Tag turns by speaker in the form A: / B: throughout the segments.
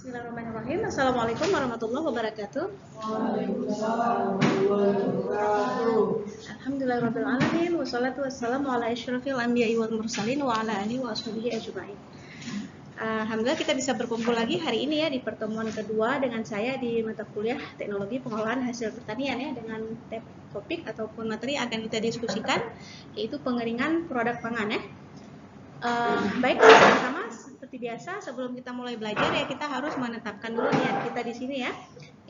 A: Bismillahirrahmanirrahim. Assalamualaikum warahmatullahi wabarakatuh.
B: Waalaikumsalam warahmatullahi wabarakatuh.
A: Alhamdulillahirabbil alamin wassalatu wassalamu ala asyrofil anbiya'i wal mursalin wa ala alihi wa ashabihi ajmain. Alhamdulillah kita bisa berkumpul lagi hari ini ya di pertemuan kedua dengan saya di mata kuliah Teknologi Pengolahan Hasil Pertanian ya, dengan topik ataupun materi yang akan kita diskusikan yaitu pengeringan produk pangan ya. Baik, sama-sama seperti biasa sebelum kita mulai belajar ya kita harus menetapkan dulu niat kita di sini ya,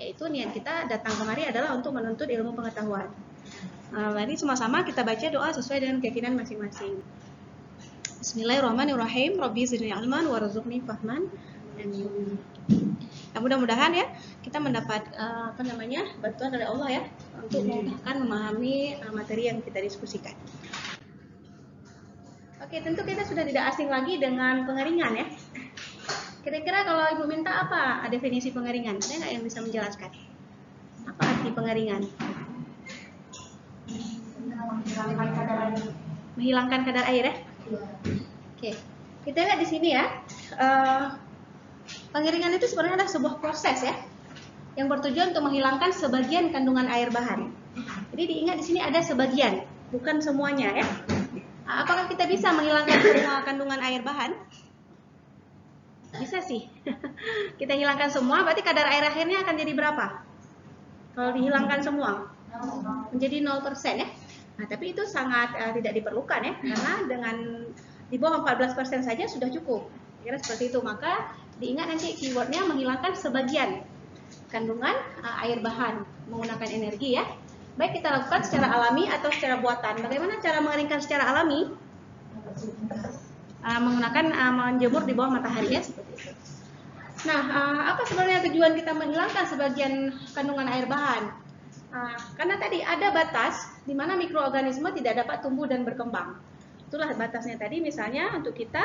A: yaitu niat kita datang kemari adalah untuk menuntut ilmu pengetahuan. Mari sama-sama kita baca doa sesuai dengan keyakinan masing-masing. Bismillahirrahmanirrahim. Rabbi zidni ilman warzuqni fahman. Nah, mudah-mudahan ya kita mendapat bantuan dari Allah ya untuk memudahkan memahami materi yang kita diskusikan. Oke, tentu kita sudah tidak asing lagi dengan pengeringan ya. Kira-kira kalau Ibu minta apa definisi pengeringan? Ada nggak yang bisa menjelaskan? Apa arti pengeringan? Menghilangkan kadar air ya? Oke, kita lihat di sini ya. Pengeringan itu sebenarnya adalah sebuah proses ya, yang bertujuan untuk menghilangkan sebagian kandungan air bahan. Jadi diingat di sini ada sebagian, bukan semuanya ya. Apakah kita bisa menghilangkan semua kandungan air bahan? Bisa sih. Kita hilangkan semua, berarti kadar air akhirnya akan jadi berapa? Kalau dihilangkan semua, menjadi 0% ya. Nah, tapi itu sangat tidak diperlukan ya, karena dengan di bawah 14% saja sudah cukup. Kira seperti itu. Maka diingat nanti keywordnya menghilangkan sebagian kandungan air bahan menggunakan energi ya. Baik kita lakukan secara alami atau secara buatan. Bagaimana cara mengeringkan secara alami? Menggunakan menjemur di bawah matahari ya, seperti itu. Nah, apa sebenarnya tujuan kita menghilangkan sebagian kandungan air bahan? Karena tadi ada batas di mana mikroorganisme tidak dapat tumbuh dan berkembang. Itulah batasnya tadi, misalnya untuk kita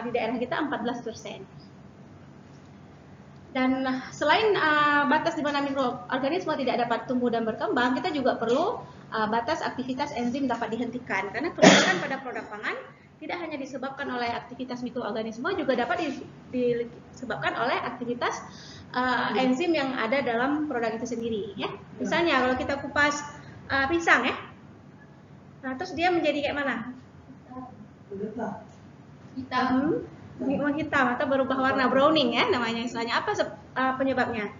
A: di daerah kita 14%. Dan selain batas di mana mikroorganisme tidak dapat tumbuh dan berkembang, kita juga perlu batas aktivitas enzim dapat dihentikan. Karena kerusakan pada produk pangan tidak hanya disebabkan oleh aktivitas mikroorganisme, juga dapat disebabkan oleh aktivitas enzim yang ada dalam produk itu sendiri. Ya. Misalnya kalau kita kupas pisang ya, nah terus dia menjadi kayak mana? Hitam. Menghitam atau berubah warna, browning ya namanya istilahnya. Apa penyebabnya?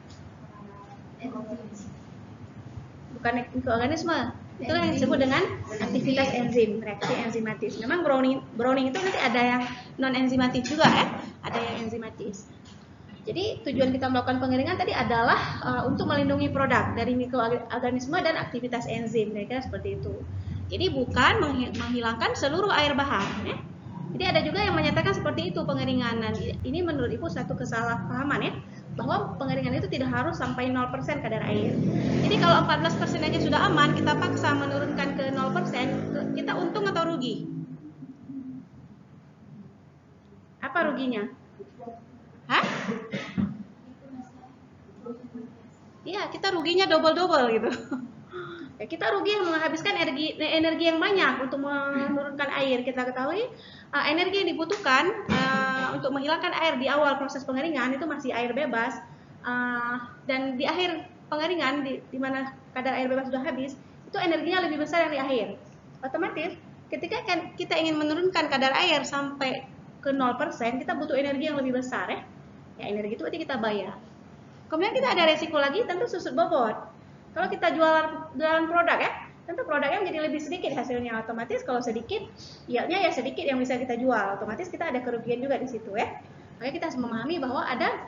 A: Bukan mikroorganisme. Itulah yang disebut dengan aktivitas enzim, reaksi enzimatis. Memang browning itu nanti ada yang non enzimatis juga ya, ada yang enzimatis. Jadi tujuan kita melakukan pengeringan tadi adalah untuk melindungi produk dari mikroorganisme dan aktivitas enzim, kira-kira seperti itu. Jadi bukan menghilangkan seluruh air bahan ya. Jadi ada juga yang menyatakan seperti itu pengeringan. Dan ini menurut Ibu satu kesalahpahaman ya, bahwa pengeringan itu tidak harus sampai 0% kadar air. Jadi kalau 14% aja sudah aman, kita paksa menurunkan ke 0%, kita untung atau rugi? Apa ruginya? Hah? Iya, kita ruginya double-double gitu. Ya, kita rugi menghabiskan energi yang banyak untuk menurunkan air. Kita ketahui energi yang dibutuhkan untuk menghilangkan air di awal proses pengeringan itu masih air bebas, dan di akhir pengeringan di mana kadar air bebas sudah habis, itu energinya lebih besar yang di akhir. Otomatis ketika kita ingin menurunkan kadar air sampai ke 0%, kita butuh energi yang lebih besar ya. Ya, energi itu berarti kita bayar. Kemudian kita ada resiko lagi, tentu susut bobot. Kalau kita jualan produk ya, tentu produknya menjadi lebih sedikit hasilnya. Otomatis kalau sedikit, yieldnya ya sedikit yang bisa kita jual. Otomatis kita ada kerugian juga di situ ya. Makanya kita harus memahami bahwa ada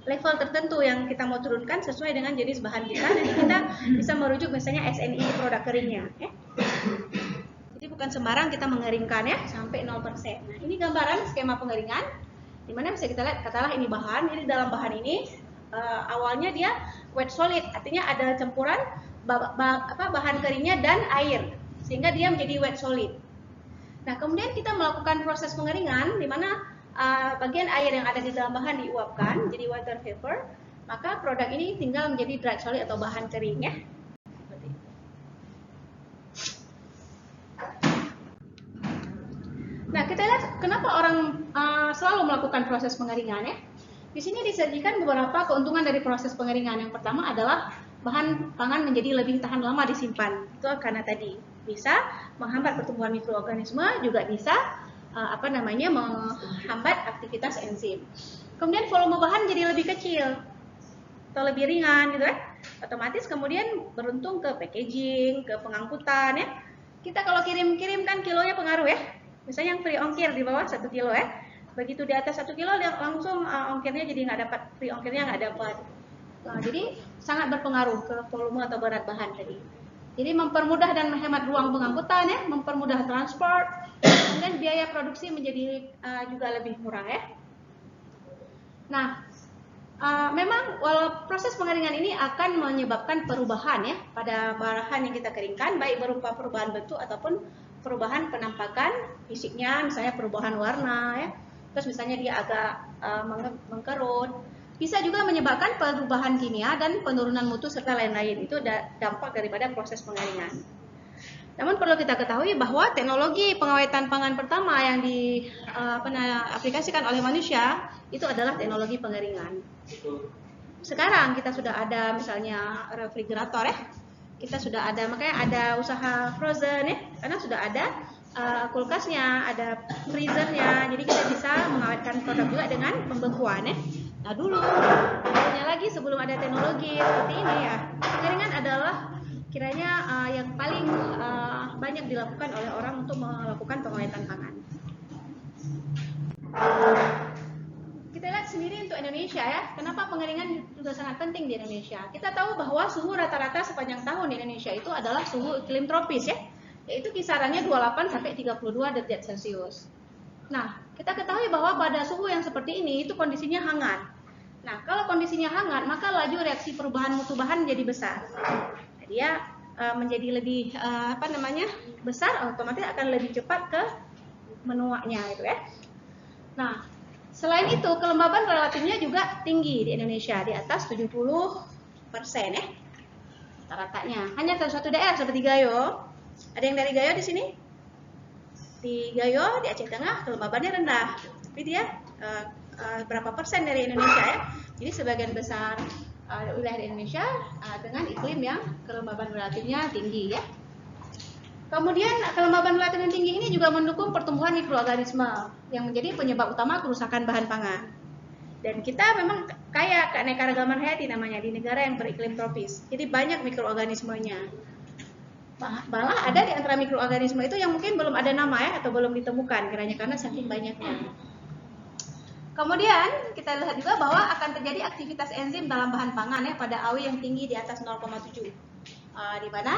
A: level tertentu yang kita mau turunkan sesuai dengan jenis bahan kita. Nanti kita bisa merujuk misalnya SNI produk keringnya. Ya. Jadi bukan sembarang kita mengeringkan ya sampai 0%. Nah ini gambaran skema pengeringan. Dimana bisa kita lihat, katakanlah ini bahan. Jadi dalam bahan ini awalnya dia wet solid, artinya ada campuran bahan keringnya dan air, sehingga dia menjadi wet solid. Nah, kemudian kita melakukan proses pengeringan, di mana bagian air yang ada di dalam bahan diuapkan jadi water vapor, maka produk ini tinggal menjadi dry solid atau bahan kering ya. Nah, kita lihat kenapa orang selalu melakukan proses pengeringan ya. Di sini disajikan beberapa keuntungan dari proses pengeringan. Yang pertama adalah bahan pangan menjadi lebih tahan lama disimpan. Itu karena tadi bisa menghambat pertumbuhan mikroorganisme, juga bisa menghambat aktivitas enzim. Kemudian volume bahan jadi lebih kecil atau lebih ringan gitu kan. Otomatis kemudian beruntung ke packaging, ke pengangkutan ya. Kita kalau kirim-kirim kan kilonya pengaruh ya. Misalnya yang free ongkir di bawah 1 kilo ya. Begitu di atas 1 kilo langsung ongkirnya jadi nggak dapat, free ongkirnya nggak dapat. Jadi sangat berpengaruh ke volume atau berat bahan tadi. Jadi mempermudah dan menghemat ruang pengangkutan ya, mempermudah transport, kemudian biaya produksi menjadi juga lebih murah ya. Nah, memang proses pengeringan ini akan menyebabkan perubahan ya pada bahan yang kita keringkan, baik berupa perubahan bentuk ataupun perubahan penampakan fisiknya, misalnya perubahan warna ya. Terus misalnya dia agak mengkerut, bisa juga menyebabkan perubahan kimia dan penurunan mutu serta lain-lain. Itu dampak daripada proses pengeringan. Namun perlu kita ketahui bahwa teknologi pengawetan pangan pertama yang diaplikasikan oleh manusia itu adalah teknologi pengeringan. Sekarang kita sudah ada misalnya refrigerator ya, kita sudah ada, makanya ada usaha frozen ya, karena sudah ada kulkasnya, ada freezernya, jadi kita bisa mengawetkan produk juga dengan pembekuan ya. Nah dulunya lagi sebelum ada teknologi seperti ini ya, pengeringan adalah kiranya yang paling banyak dilakukan oleh orang untuk melakukan pengawetan pangan. Kita lihat sendiri untuk Indonesia ya, kenapa pengeringan juga sangat penting di Indonesia. Kita tahu bahwa suhu rata-rata sepanjang tahun di Indonesia itu adalah suhu iklim tropis ya, yaitu kisarannya 28 sampai 32 derajat Celcius. Nah, kita ketahui bahwa pada suhu yang seperti ini itu kondisinya hangat. Nah, kalau kondisinya hangat, maka laju reaksi perubahan mutu bahan menjadi besar. Dia menjadi lebih besar, otomatis akan lebih cepat ke menuaknya itu ya. Nah, selain itu kelembaban relatifnya juga tinggi di Indonesia, di atas 70% ya rata-ratanya. Hanya satu daerah seperti Gayo. Ada yang dari Gayo di sini? Di Gayo, di Aceh Tengah kelembabannya rendah, tapi dia berapa persen dari Indonesia ya. Jadi sebagian besar wilayah di Indonesia dengan iklim yang kelembaban relatifnya tinggi ya. Kemudian kelembaban relatif yang tinggi ini juga mendukung pertumbuhan mikroorganisme yang menjadi penyebab utama kerusakan bahan pangan. Dan kita memang kaya keanekaragaman hayati namanya di negara yang beriklim tropis. Jadi banyak mikroorganismenya. Malah ada di antara mikroorganisme itu yang mungkin belum ada nama ya, atau belum ditemukan kiranya karena saking banyaknya. Kemudian kita lihat juga bahwa akan terjadi aktivitas enzim dalam bahan pangan ya pada AW yang tinggi di atas 0,7. Di mana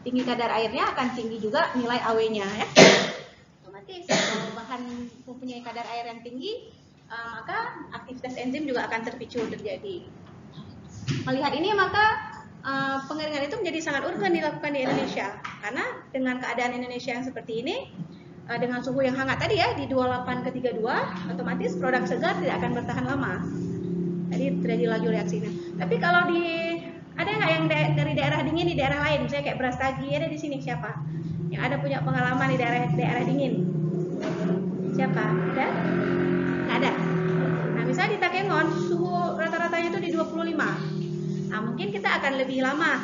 A: tinggi kadar airnya akan tinggi juga nilai AW-nya ya. Otomatis kalau bahan mempunyai kadar air yang tinggi, maka aktivitas enzim juga akan terjadi. Melihat ini maka pengeringan itu menjadi sangat urgen dilakukan di Indonesia, karena dengan keadaan Indonesia yang seperti ini, dengan suhu yang hangat tadi ya di 28 ke 32, otomatis produk segar tidak akan bertahan lama. Jadi terjadi laju reaksinya. Tapi kalau ada nggak yang dari daerah dingin di daerah lain, misalnya kayak Brastagi, ada di sini siapa? Yang ada punya pengalaman di daerah dingin? Siapa? Ada? Nggak ada. Nah misalnya di Takengon suhu rata-ratanya itu di 25. Nah, mungkin kita akan lebih lama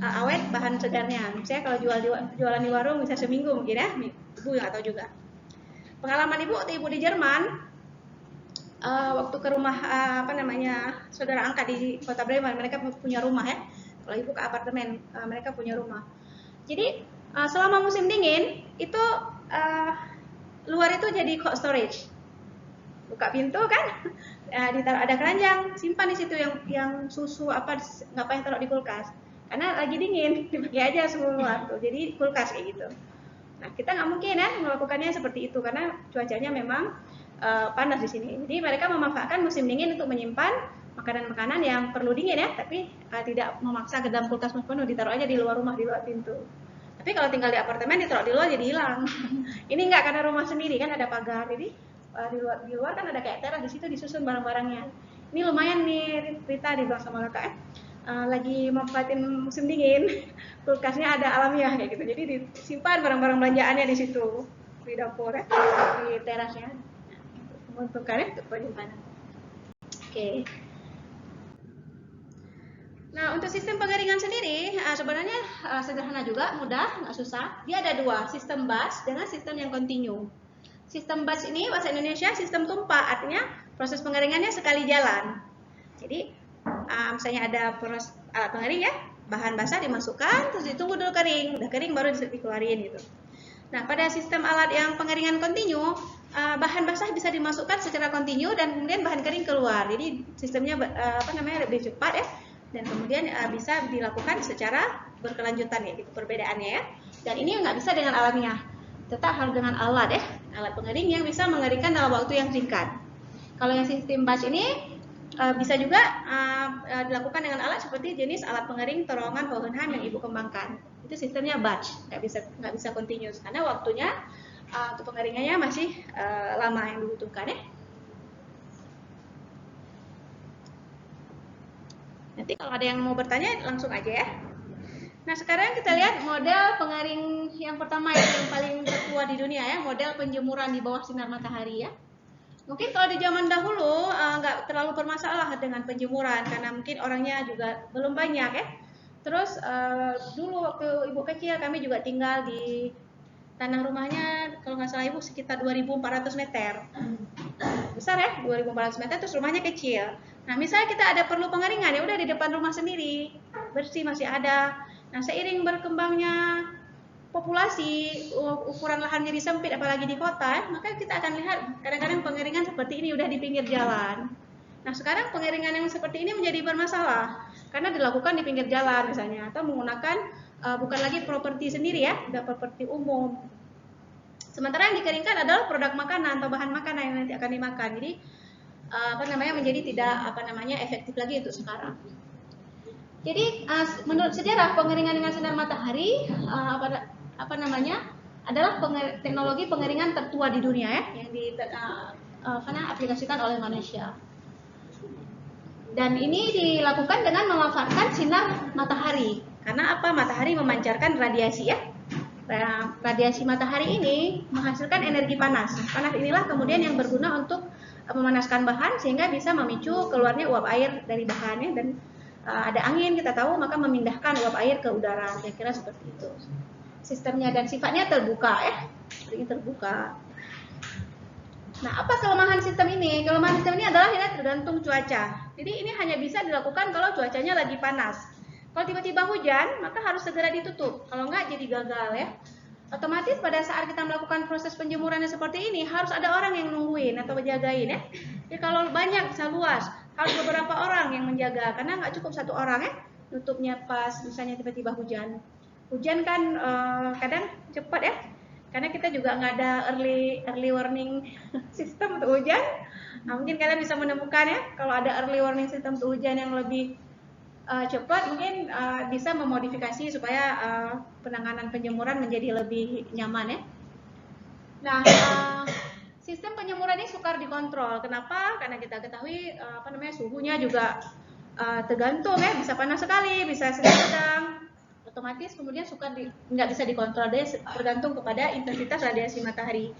A: awet bahan segarnya. Misalnya kalau jualan di warung bisa seminggu mungkin ya, Ibu nggak tahu juga. Pengalaman Ibu waktu Ibu di Jerman, waktu ke rumah saudara angkat di Kota Bremen, mereka punya rumah ya. Kalau Ibu ke apartemen, mereka punya rumah. Jadi selama musim dingin itu luar itu jadi cold storage. Buka pintu kan, ditaruh ada keranjang, simpan di situ yang susu ngapain taruh di kulkas, karena lagi dingin dipakai aja semua luar tuh, jadi kulkas kayak gitu. Nah kita nggak mungkin ya melakukannya seperti itu karena cuacanya memang panas di sini. Jadi mereka memanfaatkan musim dingin untuk menyimpan makanan-makanan yang perlu dingin ya, tapi tidak memaksa ke dalam kulkas penuh, ditaruh aja di luar rumah di luar pintu. Tapi kalau tinggal di apartemen ditaruh di luar jadi hilang. Ini nggak, karena rumah sendiri kan ada pagar, jadi di luar kan ada kayak teras, di situ disusun barang-barangnya. Ini lumayan nih Rita dibilang sama kakak lagi manfaatin musim dingin, kulkasnya ada alamiah kayak gitu. Jadi disimpan barang-barang belanjaannya di situ di dapur ya, di terasnya. menguntungkan ya untuk penyimpanan. Oke. Nah, untuk sistem pengeringan sendiri sebenarnya sederhana juga, mudah, nggak susah. Dia ada dua, sistem batch dengan sistem yang kontinu. Sistem batch ini bahasa Indonesia sistem tumpah, artinya proses pengeringannya sekali jalan. Jadi misalnya ada alat pengering ya, bahan basah dimasukkan, terus ditunggu dulu kering, udah kering baru dikeluarin gitu. Nah, pada sistem alat yang pengeringan kontinu, bahan basah bisa dimasukkan secara kontinu dan kemudian bahan kering keluar. Jadi sistemnya lebih cepat ya. Dan kemudian bisa dilakukan secara berkelanjutan ya, gitu perbedaannya ya. Dan ini nggak bisa dengan alatnya, tetap harus dengan alat ya, alat pengering yang bisa mengeringkan dalam waktu yang singkat. Kalau yang sistem batch ini bisa juga dilakukan dengan alat seperti jenis alat pengering terowongan Hohenheim yang Ibu kembangkan. Itu sistemnya batch, nggak bisa continuous karena waktunya untuk pengeringannya masih lama yang dibutuhkan ya. Nanti kalau ada yang mau bertanya langsung aja ya. Nah, sekarang kita lihat model pengering yang pertama yang paling tertua di dunia ya, model penjemuran di bawah sinar matahari ya. Mungkin kalau di zaman dahulu nggak terlalu bermasalah dengan penjemuran karena mungkin orangnya juga belum banyak ya. Terus dulu waktu Ibu kecil kami juga tinggal di tanah rumahnya kalau nggak salah Ibu sekitar 2.400 meter. Besar ya, 2.400 meter, terus rumahnya kecil. Nah, misalnya kita ada perlu pengeringan, ya udah di depan rumah sendiri, bersih masih ada. Nah, seiring berkembangnya populasi, ukuran lahan jadi sempit, apalagi di kota, maka kita akan lihat kadang-kadang pengeringan seperti ini udah di pinggir jalan. Nah, sekarang pengeringan yang seperti ini menjadi bermasalah karena dilakukan di pinggir jalan misalnya, atau menggunakan bukan lagi properti sendiri ya, udah properti umum. Sementara yang dikeringkan adalah produk makanan atau bahan makanan yang nanti akan dimakan. Jadi menjadi tidak efektif lagi untuk sekarang. Jadi menurut sejarah pengeringan dengan sinar matahari adalah teknologi pengeringan tertua di dunia ya, yang diaplikasikan oleh manusia. Dan ini dilakukan dengan memanfaatkan sinar matahari. Karena apa? Matahari memancarkan radiasi ya. Radiasi matahari ini menghasilkan energi panas. Panas inilah kemudian yang berguna untuk memanaskan bahan sehingga bisa memicu keluarnya uap air dari bahannya, dan ada angin kita tahu maka memindahkan uap air ke udara. Kira-kira seperti itu. Sistemnya dan sifatnya terbuka ya. Ini terbuka. Nah, apa kelemahan sistem ini? Kelemahan sistem ini adalah tergantung cuaca. Jadi ini hanya bisa dilakukan kalau cuacanya lagi panas. Kalau tiba-tiba hujan, maka harus segera ditutup. Kalau enggak, jadi gagal ya. Otomatis pada saat kita melakukan proses penjemurannya seperti ini, harus ada orang yang nungguin atau menjagain ya. Jadi kalau banyak, bisa luas, harus beberapa orang yang menjaga. Karena nggak cukup satu orang ya, tutupnya pas misalnya tiba-tiba hujan. Hujan kan kadang cepat ya. Karena kita juga nggak ada early warning sistem untuk hujan. Nah, mungkin kalian bisa menemukan ya, kalau ada early warning system untuk hujan yang lebih cepat, mungkin bisa memodifikasi supaya penanganan penjemuran menjadi lebih nyaman ya. Nah, sistem penjemuran ini sukar dikontrol. Kenapa? Karena kita ketahui suhunya juga tergantung ya, bisa panas sekali, bisa sedang. Otomatis kemudian nggak bisa dikontrol, deh, tergantung kepada intensitas radiasi matahari.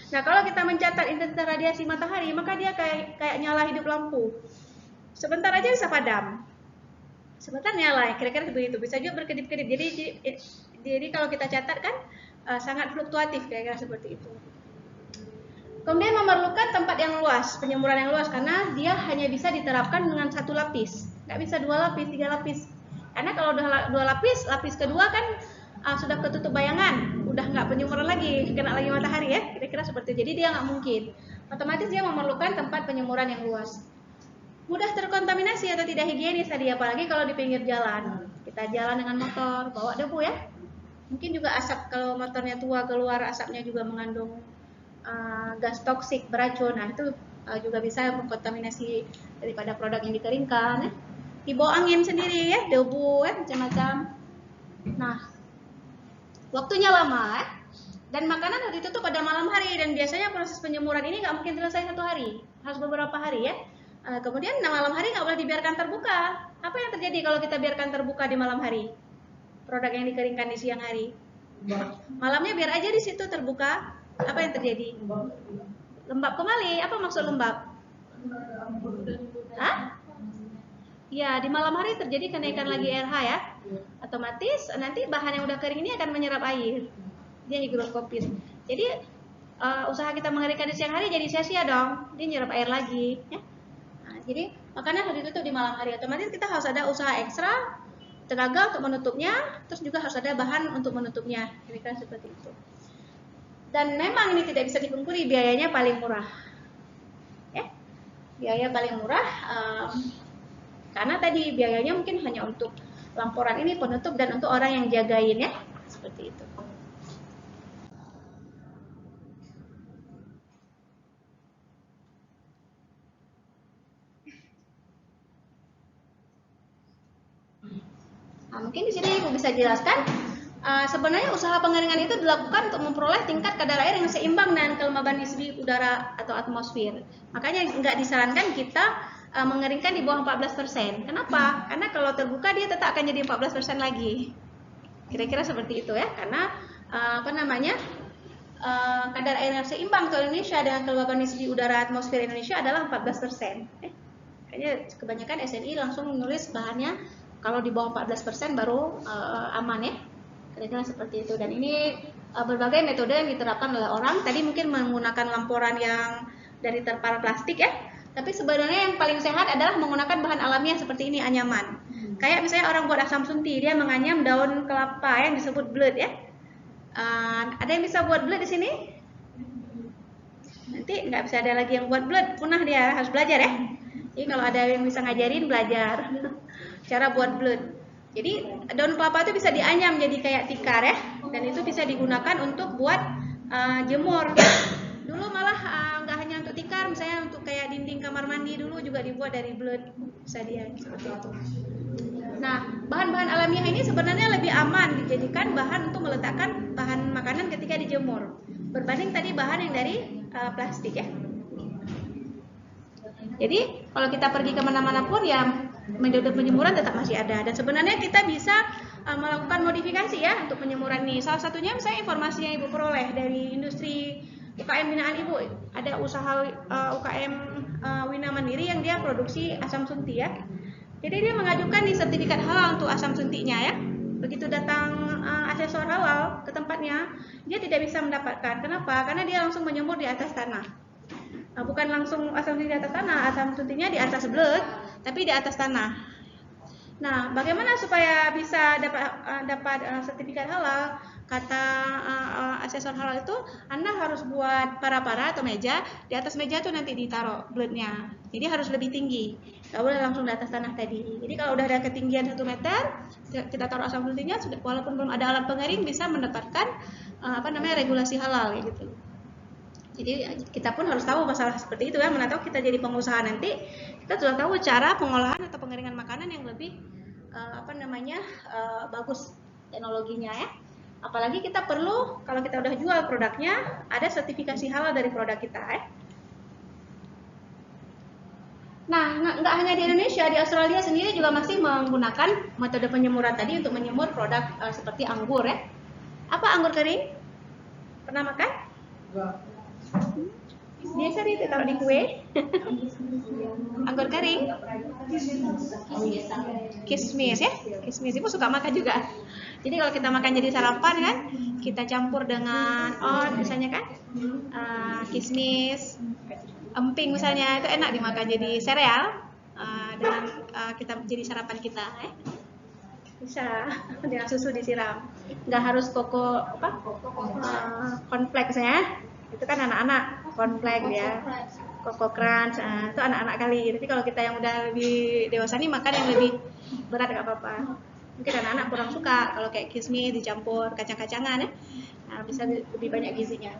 A: Nah, kalau kita mencatat intensitas radiasi matahari, maka dia kayak nyala hidup lampu. Sebentar aja bisa padam. Sebentar nyala, kira-kira begitu. Bisa juga berkedip-kedip. Jadi kalau kita catat kan sangat fluktuatif, kira-kira seperti itu. Kemudian memerlukan tempat yang luas, penjemuran yang luas, karena dia hanya bisa diterapkan dengan satu lapis. Nggak bisa 2 lapis, 3 lapis. Karena kalau udah 2 lapis, lapis kedua kan sudah ketutup bayangan, udah nggak penjemuran lagi, kena lagi matahari ya, kira-kira seperti itu. Jadi dia nggak mungkin. Otomatis dia memerlukan tempat penjemuran yang luas. Mudah terkontaminasi atau tidak higienis tadi, apalagi kalau di pinggir jalan. Kita jalan dengan motor, bawa debu ya. Mungkin juga asap, kalau motornya tua keluar asapnya juga mengandung gas toksik beracun. Nah, itu juga bisa mengkontaminasi daripada produk yang dikeringkan ya. Dibawa angin sendiri ya, debu ya, macam-macam. Nah, waktunya lama ya. Dan makanan harus ditutup pada malam hari, dan biasanya proses penjemuran ini nggak mungkin selesai 1 hari, harus beberapa hari ya. Kemudian malam hari nggak boleh dibiarkan terbuka. Apa yang terjadi kalau kita biarkan terbuka di malam hari? Produk yang dikeringkan di siang hari. Malamnya biar aja di situ terbuka. Apa yang terjadi? Lembab kembali. Apa maksud lembab? Hah? Ya, di malam hari terjadi kenaikan lagi RH ya. Otomatis nanti bahan yang udah kering ini akan menyerap air. Dia higroskopis. Jadi usaha kita mengeringkan di siang hari jadi sia-sia dong. Dia nyerap air lagi ya. Nah, jadi makanya harus ditutup di malam hari. Otomatis kita harus ada usaha ekstra, tenaga untuk menutupnya, terus juga harus ada bahan untuk menutupnya. Kira-kira seperti itu. Dan memang ini tidak bisa dipungkiri, biayanya paling murah. Ya. Biaya paling murah karena tadi biayanya mungkin hanya untuk lamporan ini, penutup, dan untuk orang yang jagain ya. Seperti itu. Nah, mungkin di sini aku bisa jelaskan. Sebenarnya usaha pengeringan itu dilakukan untuk memperoleh tingkat kadar air yang seimbang dengan kelembaban nisbi udara atau atmosfer. Makanya nggak disarankan kita mengeringkan di bawah 14%. Kenapa? Karena kalau terbuka dia tetap akan jadi 14% lagi. Kira-kira seperti itu ya. Karena kadar air yang seimbang untuk Indonesia dengan kelembaban nisbi udara atmosfer Indonesia adalah 14%. Kayaknya kebanyakan SNI langsung menulis bahannya kalau di bawah 14% baru aman ya. Kira-kira seperti itu. Dan ini berbagai metode yang diterapkan oleh orang. Tadi mungkin menggunakan lamporan yang dari terpal plastik ya. Tapi sebenarnya yang paling sehat adalah menggunakan bahan alamiah seperti ini, anyaman. Kayak misalnya orang buat asam sunti, dia menganyam daun kelapa yang disebut blood ya. Ada yang bisa buat blood di sini? Nanti nggak bisa ada lagi yang buat blood, punah dia, harus belajar ya. Jadi kalau ada yang bisa ngajarin, belajar cara buat blood. Jadi daun kelapa itu bisa dianyam jadi kayak tikar ya, dan itu bisa digunakan untuk buat jemur. Dulu malah nggak hanya untuk tikar, misalnya untuk kayak dinding kamar mandi dulu juga dibuat dari blood, bisa dia seperti itu. Nah, bahan-bahan alamiah ini sebenarnya lebih aman dijadikan bahan untuk meletakkan bahan makanan ketika dijemur, berbanding tadi bahan yang dari plastik ya. Jadi kalau kita pergi kemana-mana pun ya metode penjemuran tetap masih ada, dan sebenarnya kita bisa melakukan modifikasi ya untuk penjemuran ini. Salah satunya misalnya informasi yang Ibu peroleh dari industri UKM binaan Ibu, ada usaha UKM Wina Mandiri yang dia produksi asam sunti ya. Jadi dia mengajukan nih sertifikat halal untuk asam suntinya ya. Begitu datang asesor halal ke tempatnya, dia tidak bisa mendapatkan. Kenapa? Karena dia langsung menjemur di atas tanah. Bukan langsung asam sunti di atas tanah, asam suntinya di atas blood, tapi di atas tanah. Nah, bagaimana supaya bisa dapat sertifikat halal? Kata asesor halal itu, Anda harus buat para-para atau meja, di atas meja tuh nanti ditaruh bloodnya. Jadi harus lebih tinggi, nggak boleh langsung di atas tanah tadi. Jadi kalau udah ada ketinggian 1 meter, kita taruh asam suntinya, walaupun belum ada alat pengering, bisa mendapatkan regulasi halal gitu. Jadi kita pun harus tahu masalah seperti itu ya. Mana tahu kita jadi pengusaha nanti, kita sudah tahu cara pengolahan atau pengeringan makanan yang lebih bagus teknologinya ya. Apalagi kita perlu, kalau kita udah jual produknya, ada sertifikasi halal dari produk kita ya. Nah, nggak hanya di Indonesia, di Australia sendiri juga masih menggunakan metode penjemuran tadi untuk menjemur produk seperti anggur ya. Apa anggur kering? Pernah makan? Biasa itu taruh di kue. Anggur kering. Kismis ya. Kismis Ibu suka makan juga. Jadi kalau kita makan jadi sarapan kan, kita campur dengan oat misalnya kan, kismis, emping misalnya, itu enak dimakan jadi sereal dengan kita jadi sarapan kita ya. Bisa dengan susu disiram. Nggak harus cornflakes ya. Itu kan anak-anak cornflakes ya, Coco Crunch, itu anak-anak kali. Tapi kalau kita yang udah lebih dewasa nih makan yang lebih berat nggak apa-apa. Mungkin anak-anak kurang suka kalau kayak kismis dicampur kacang-kacangan ya, bisa lebih banyak gizinya.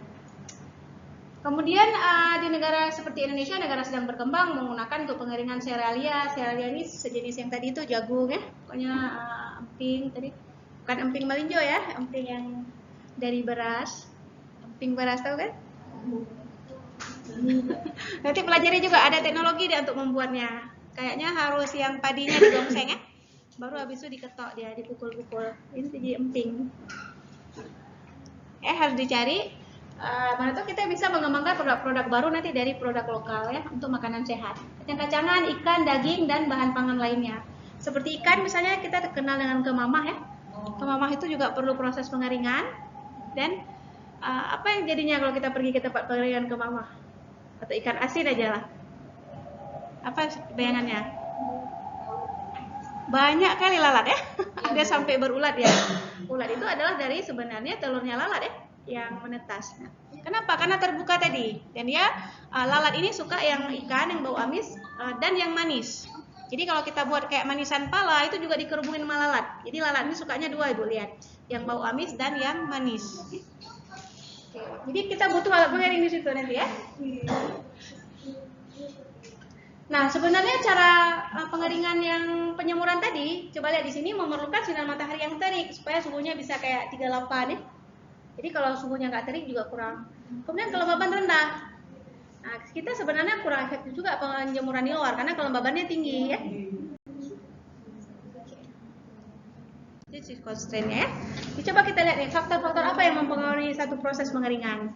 A: Kemudian di negara seperti Indonesia, negara sedang berkembang, menggunakan untuk pengeringan serealia. Serealia ini sejenis yang tadi itu jagung ya, pokoknya emping tadi, bukan emping melinjo ya, emping yang dari beras. Emping beras tahu kan? Nanti pelajari juga ada teknologi dia untuk membuatnya. Kayaknya harus yang padinya digongseng ya, baru habis itu diketok dia, dipukul-pukul. Ini jadi emping. Harus dicari mana tuh kita bisa mengembangkan produk-produk baru nanti dari produk lokal ya untuk makanan sehat. Kacang-kacangan, ikan, daging dan bahan pangan lainnya. Seperti ikan misalnya kita terkenal dengan kemamah ya. Kemamah itu juga perlu proses pengeringan dan apa yang jadinya kalau kita pergi ke tempat pengeringan kemamah atau ikan asin aja lah. Apa bayangannya? Banyak kali lalat ya. Dia sampai berulat ya. Ulat itu adalah dari sebenarnya telurnya lalat ya yang menetas. Nah, kenapa? Karena terbuka tadi. Dan dia lalat ini suka yang ikan yang bau amis dan yang manis. Jadi kalau kita buat kayak manisan pala itu juga dikerubungin sama lalat. Jadi lalat ini sukanya dua, Ibu lihat. Yang bau amis dan yang manis. Oke. Jadi kita butuh alat pengering di situ nanti ya. Nah, sebenarnya cara pengeringan yang penyemuran tadi, coba lihat di sini memerlukan sinar matahari yang terik supaya suhunya bisa kayak 38 ya. Jadi kalau suhunya nggak terik juga kurang. Kemudian kelembaban rendah. Nah, kita sebenarnya kurang efektif juga penjemuran di luar karena kelembabannya tinggi ya. Ini sih constraint-nya ya. Coba kita lihat nih faktor-faktor apa yang mempengaruhi satu proses pengeringan.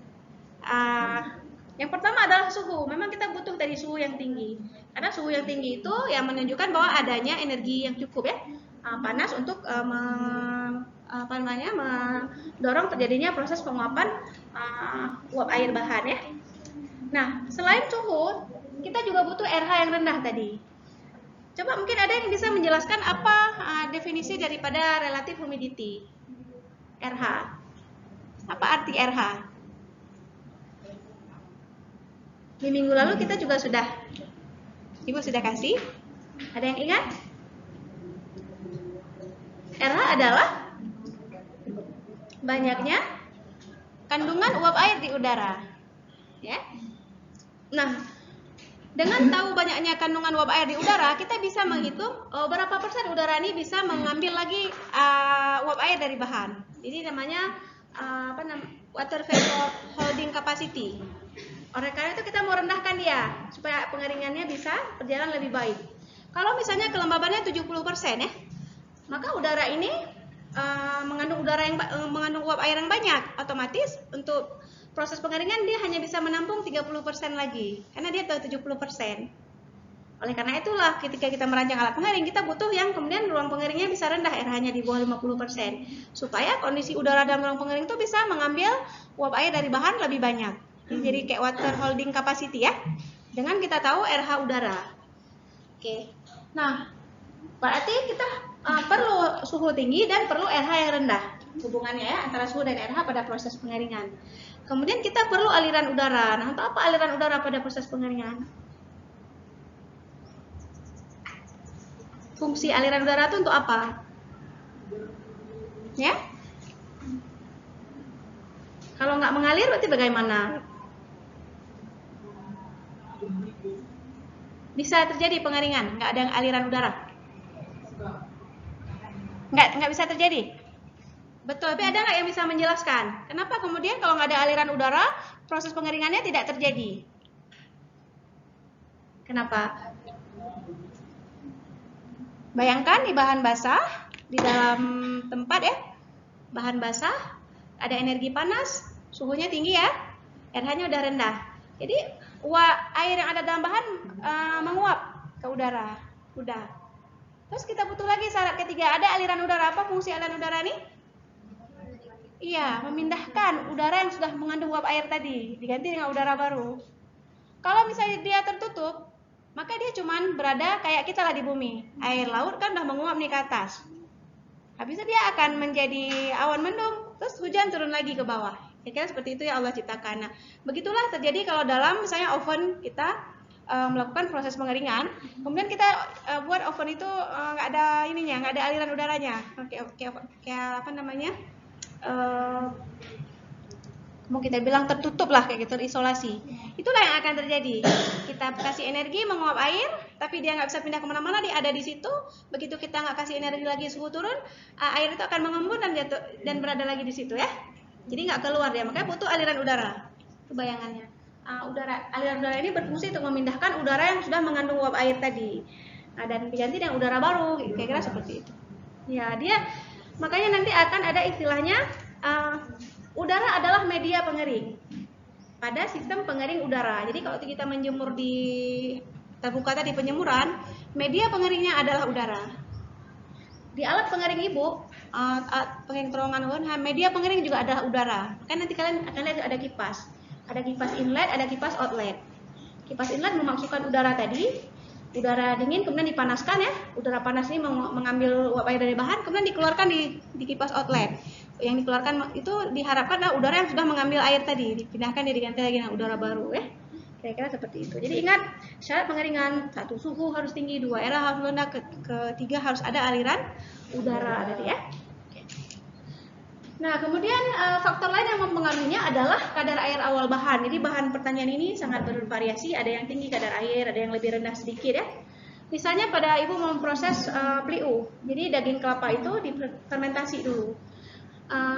A: Yang pertama adalah suhu. Memang kita butuh dari suhu yang tinggi. Karena suhu yang tinggi itu yang menunjukkan bahwa adanya energi yang cukup ya. Panas untuk mendorong terjadinya proses penguapan uap air bahan ya. Nah, selain suhu, kita juga butuh RH yang rendah tadi. Coba mungkin ada yang bisa menjelaskan apa definisi daripada relative humidity RH. Apa arti RH? Di minggu lalu kita juga sudah, Ibu sudah kasih. Ada yang ingat? RH adalah banyaknya kandungan uap air di udara. Ya. Nah, dengan tahu banyaknya kandungan uap air di udara, kita bisa menghitung berapa persen udara ini bisa mengambil lagi uap air dari bahan. Jadi namanya water vapor holding capacity. Oleh karena itu kita mau rendahkan dia supaya pengeringannya bisa berjalan lebih baik. Kalau misalnya kelembabannya 70% ya, maka udara ini mengandung mengandung uap air yang banyak, otomatis untuk proses pengeringan dia hanya bisa menampung 30% lagi karena dia tahu 70%. Oleh karena itulah ketika kita merancang alat pengering kita butuh yang kemudian ruang pengeringnya bisa rendah, RH-nya di bawah 50% supaya kondisi udara dalam ruang pengering itu bisa mengambil uap air dari bahan lebih banyak. Jadi kayak water holding capacity ya. Dengan kita tahu RH udara. Oke. Nah, berarti kita perlu suhu tinggi dan perlu RH yang rendah. Hubungannya ya antara suhu dan RH pada proses pengeringan. Kemudian kita perlu aliran udara. Nah, untuk apa aliran udara pada proses pengeringan? Fungsi aliran udara itu untuk apa? Ya? Kalau nggak mengalir berarti bagaimana? Bisa terjadi pengeringan, nggak ada aliran udara? Nggak bisa terjadi? Betul, tapi ada nggak yang bisa menjelaskan? Kenapa kemudian kalau nggak ada aliran udara, proses pengeringannya tidak terjadi? Kenapa? Bayangkan di bahan basah, di dalam tempat ya, bahan basah, ada energi panas, suhunya tinggi ya, RH-nya udah rendah. Jadi air yang ada dalam bahan menguap ke udara, udah. Terus kita butuh lagi syarat ketiga, ada aliran udara. Apa fungsi aliran udara nih? Iya, memindahkan udara yang sudah mengandung uap air tadi, diganti dengan udara baru. Kalau misalnya dia tertutup, maka dia cuman berada kayak kita lah di bumi. Air laut kan udah menguap nih ke atas. Habis itu dia akan menjadi awan mendung, terus hujan turun lagi ke bawah. Kira-kira seperti itu ya Allah ciptakan. Nah, begitulah terjadi kalau dalam misalnya oven kita melakukan proses pengeringan, kemudian kita buat oven itu nggak ada ininya, nggak ada aliran udaranya. Kayak apa namanya? Mau kita bilang tertutup lah kayak gitu, terisolasi. Itulah yang akan terjadi. Kita kasih energi menguap air, tapi dia nggak bisa pindah kemana-mana, dia ada di situ. Begitu kita nggak kasih energi lagi, suhu turun, air itu akan mengembun dan jatuh dan berada lagi di situ ya. Jadi nggak keluar dia, makanya butuh aliran udara. Itu bayangannya. Aliran udara ini berfungsi untuk memindahkan udara yang sudah mengandung uap air tadi. Nah, dan diganti dengan udara baru, kira-kira seperti itu. Ya, dia makanya nanti akan ada istilahnya Udara adalah media pengering pada sistem pengering udara. Jadi kalau kita menjemur di terbuka tadi penjemuran, media pengeringnya adalah udara. Di alat pengering ibu, alat pengering terowongan, media pengering juga adalah udara. Kan nanti kalian akan lihat ada kipas. Ada kipas inlet, ada kipas outlet. Kipas inlet memasukkan udara tadi, udara dingin kemudian dipanaskan ya. Udara panas ini mengambil uap air dari bahan, kemudian dikeluarkan di kipas outlet. Yang dikeluarkan itu diharapkan adalah udara yang sudah mengambil air tadi, dipindahkan diganti lagi dengan udara baru ya. Kira-kira seperti itu. Jadi ingat syarat pengeringan: 1, suhu harus tinggi, 2, air harus rendah, ketiga harus ada aliran udara tadi ya. Nah, kemudian faktor lain yang mempengaruhinya adalah kadar air awal bahan. Jadi bahan pertanian ini sangat bervariasi, ada yang tinggi kadar air, ada yang lebih rendah sedikit ya. Misalnya pada ibu memproses PLIU, jadi daging kelapa itu difermentasi dulu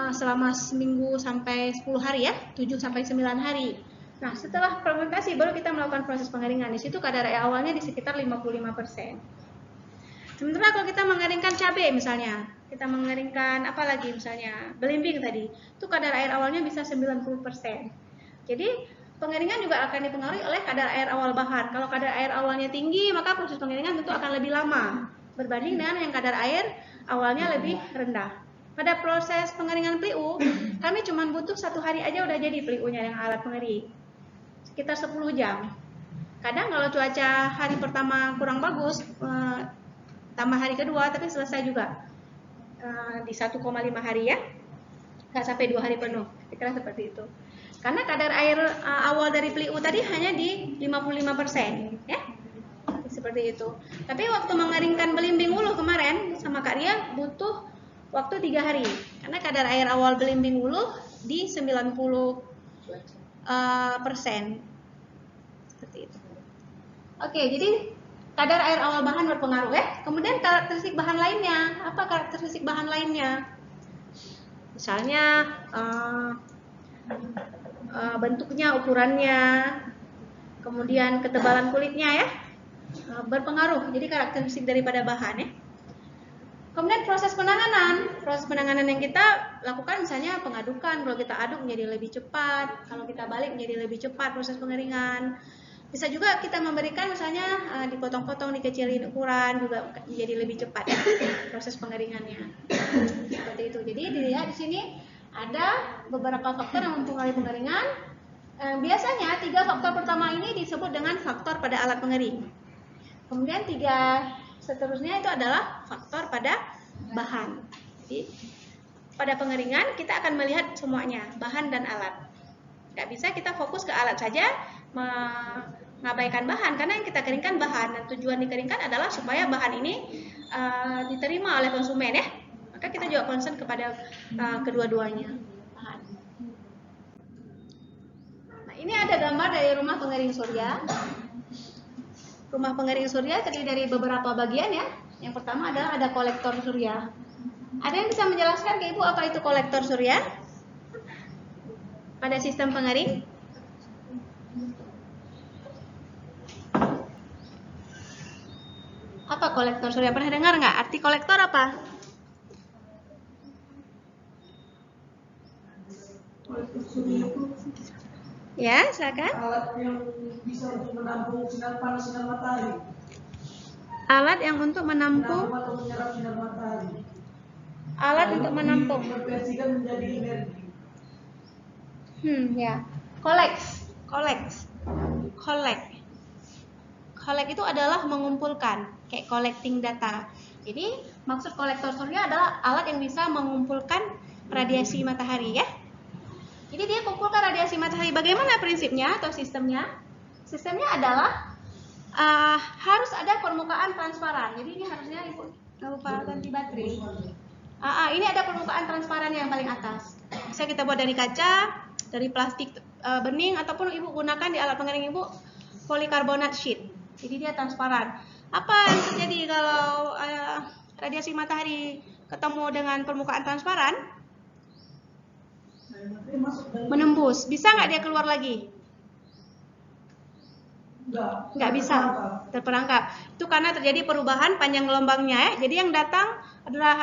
A: selama seminggu sampai 10 hari ya, 7 sampai 9 hari. Nah, setelah fermentasi baru kita melakukan proses pengeringan. Di situ kadar air awalnya di sekitar 55%. Sementara kalau kita mengeringkan cabai misalnya, kita mengeringkan apa lagi misalnya, belimbing tadi, itu kadar air awalnya bisa 90%. Jadi pengeringan juga akan dipengaruhi oleh kadar air awal bahan. Kalau kadar air awalnya tinggi, maka proses pengeringan tentu akan lebih lama berbanding dengan yang kadar air awalnya lebih rendah. Pada proses pengeringan PLIU, kami cuma butuh 1 hari aja udah jadi PLIU-nya yang alat pengering. Sekitar 10 jam. Kadang kalau cuaca hari pertama kurang bagus, tambah hari kedua tapi selesai juga di 1,5 hari ya, nggak sampai 2 hari penuh, kira seperti itu. Karena kadar air awal dari PLIU tadi hanya di 55% ya, seperti itu. Tapi waktu mengeringkan belimbing ulu kemarin sama Kak Ria butuh waktu 3 hari, karena kadar air awal belimbing ulu di 90%, seperti itu. Oke, jadi kadar air awal bahan berpengaruh ya. Kemudian karakteristik bahan lainnya. Apa karakteristik bahan lainnya? Misalnya bentuknya, ukurannya, kemudian ketebalan kulitnya ya, berpengaruh. Jadi karakteristik daripada bahan ya. Kemudian proses penanganan yang kita lakukan misalnya pengadukan. Kalau kita aduk menjadi lebih cepat, kalau kita balik menjadi lebih cepat proses pengeringan. Bisa juga kita memberikan misalnya dipotong-potong, dikecilin ukuran juga menjadi lebih cepat ya, proses pengeringannya. Seperti itu. Jadi dilihat di sini ada beberapa faktor yang mempengaruhi pengeringan. Biasanya 3 faktor pertama ini disebut dengan faktor pada alat pengering. Kemudian 3 seterusnya itu adalah faktor pada bahan. Jadi pada pengeringan kita akan melihat semuanya, bahan dan alat. Nggak bisa kita fokus ke alat saja, mengabaikan bahan, karena yang kita keringkan bahan, dan tujuan dikeringkan adalah supaya bahan ini diterima oleh konsumen ya. Maka kita juga concern kepada kedua-duanya bahan. Nah, ini ada gambar dari rumah pengering surya. Rumah pengering surya terdiri dari beberapa bagian ya. Yang pertama adalah ada kolektor surya. Ada yang bisa menjelaskan ke Ibu apa itu kolektor surya pada sistem pengering? Apa kolektor surya? Pernah dengar nggak? Arti kolektor apa? Ya, silakan.
B: Alat yang bisa untuk menampung sinar panas sinar matahari.
A: Alat yang untuk menampung
B: atau menyerap sinar matahari.
A: Alat untuk menampung.
B: Dikonversikan menjadi energi.
A: Ya. Collect itu adalah mengumpulkan, kayak collecting data. Jadi maksud kolektor surya adalah alat yang bisa mengumpulkan radiasi matahari ya. Jadi dia kumpulkan radiasi matahari. Bagaimana prinsipnya atau sistemnya? Sistemnya adalah harus ada permukaan transparan. Jadi ini harusnya Ibu lupa ganti baterai. Ini ada permukaan transparan yang paling atas. Bisa kita buat dari kaca, dari plastik bening, ataupun Ibu gunakan di alat pengering Ibu polikarbonat sheet. Jadi dia transparan. Apa yang terjadi kalau radiasi matahari ketemu dengan permukaan transparan? Menembus. Bisa nggak dia keluar lagi? Nggak bisa. Terperangkap. Itu karena terjadi perubahan panjang gelombangnya ya. Jadi yang datang adalah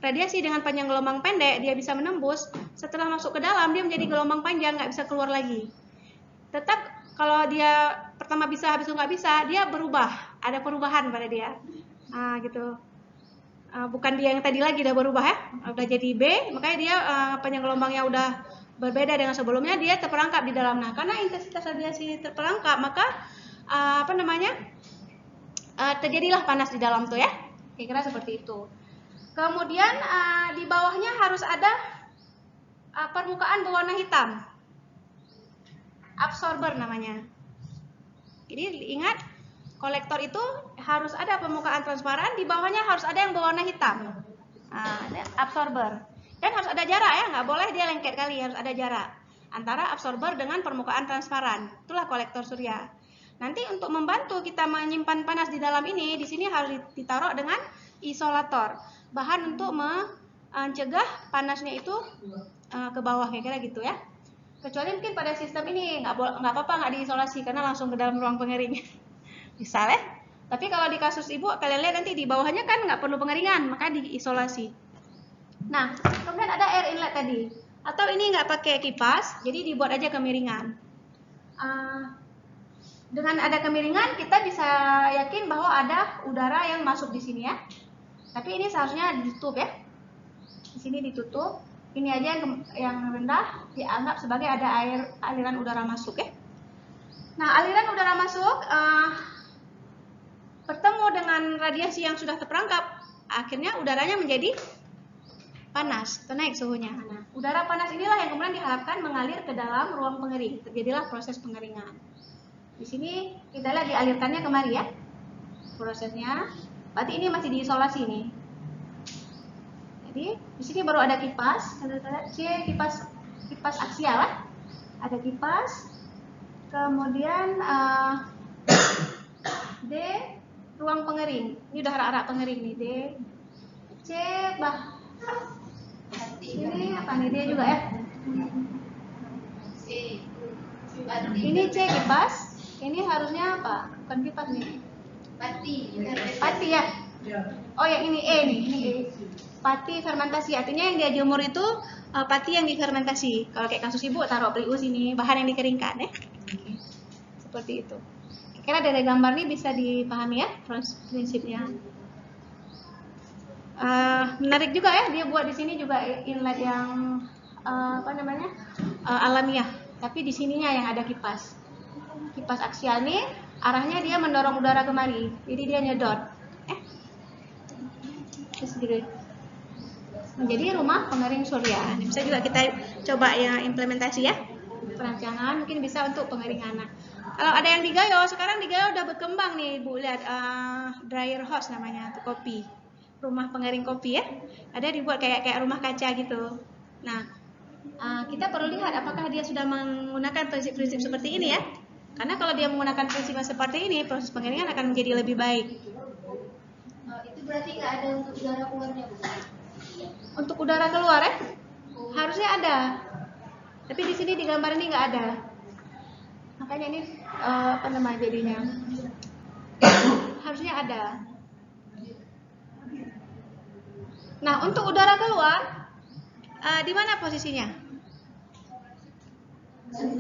A: radiasi dengan panjang gelombang pendek dia bisa menembus, setelah masuk ke dalam dia menjadi gelombang panjang, nggak bisa keluar lagi. Tetap kalau dia pertama bisa, habis itu nggak bisa, dia berubah, ada perubahan pada dia. Gitu. Bukan dia yang tadi lagi udah berubah ya, udah jadi B, makanya dia panjang gelombangnya udah berbeda dengan sebelumnya, dia terperangkap di dalam. Nah, karena intensitas radiasi terperangkap, maka terjadilah panas di dalam tuh ya, kira-kira seperti itu. Kemudian di bawahnya harus ada permukaan berwarna hitam, absorber namanya. Jadi ingat, kolektor itu harus ada permukaan transparan, di bawahnya harus ada yang berwarna hitam, absorber. Dan harus ada jarak ya, nggak boleh dia lengket kali, harus ada jarak antara absorber dengan permukaan transparan. Itulah kolektor surya. Nanti untuk membantu kita menyimpan panas di dalam ini, di sini harus ditaruh dengan isolator, bahan untuk mencegah panasnya itu ke bawah, kira-kira gitu ya. Kecuali mungkin pada sistem ini nggak apa-apa nggak diisolasi karena langsung ke dalam ruang pengering. Bisa ya. Tapi kalau di kasus ibu kalian lihat nanti di bawahnya kan nggak perlu pengeringan, maka diisolasi. Nah, kemudian ada air inlet tadi. Atau ini nggak pakai kipas, jadi dibuat aja kemiringan. Dengan ada kemiringan kita bisa yakin bahwa ada udara yang masuk di sini ya. Tapi ini seharusnya ditutup ya. Di sini ditutup. Ini aja yang rendah dianggap sebagai ada aliran udara masuk ya. Nah, aliran udara masuk bertemu dengan radiasi yang sudah terperangkap, akhirnya udaranya menjadi panas, naik suhunya. Nah, udara panas inilah yang kemudian diharapkan mengalir ke dalam ruang pengering. Terjadilah proses pengeringan. Di sini kita lihat dialirkannya kemari ya prosesnya. Berarti ini masih diisolasi nih. Jadi di sini baru ada kipas, kipas aksial lah. Ada kipas. Kemudian D ruang pengering. Ini udah rak-rak pengering nih D. C ini apa nih D juga ya? Ini C kipas. Ini harusnya apa? Bukan kipas nih. Pati ya? Oh yang ini E nih. Ini E. Pati fermentasi, artinya yang dia jemur itu pati yang difermentasi. Kalau kayak kasus ibu taruh pelius ini bahan yang dikeringkan ya. Seperti itu. Kira dari gambar ini bisa dipahami ya prinsipnya. Menarik juga ya, dia buat di sini juga inlet yang alamiah. Tapi di sininya yang ada kipas. Kipas aksial nih arahnya dia mendorong udara kemari, jadi dia nyedot. Menjadi rumah pengering surya. Ini bisa juga kita coba ya implementasi ya. Perancangan mungkin bisa untuk pengeringan. Nah, kalau ada yang di Gayo, sekarang di Gayo udah berkembang nih Bu, lihat dryer house namanya untuk kopi. Rumah pengering kopi ya. Ada dibuat kayak rumah kaca gitu. Nah, kita perlu lihat apakah dia sudah menggunakan prinsip-prinsip seperti ini ya. Karena kalau dia menggunakan prinsip seperti ini, proses pengeringan akan menjadi lebih baik.
C: Itu berarti nggak ada untuk udara keluarnya, Bu?
A: Untuk udara keluar ya? Harusnya ada. Tapi di sini di gambar ini nggak ada. Makanya ini jadinya. Harusnya ada. Nah, untuk udara keluar, di mana posisinya?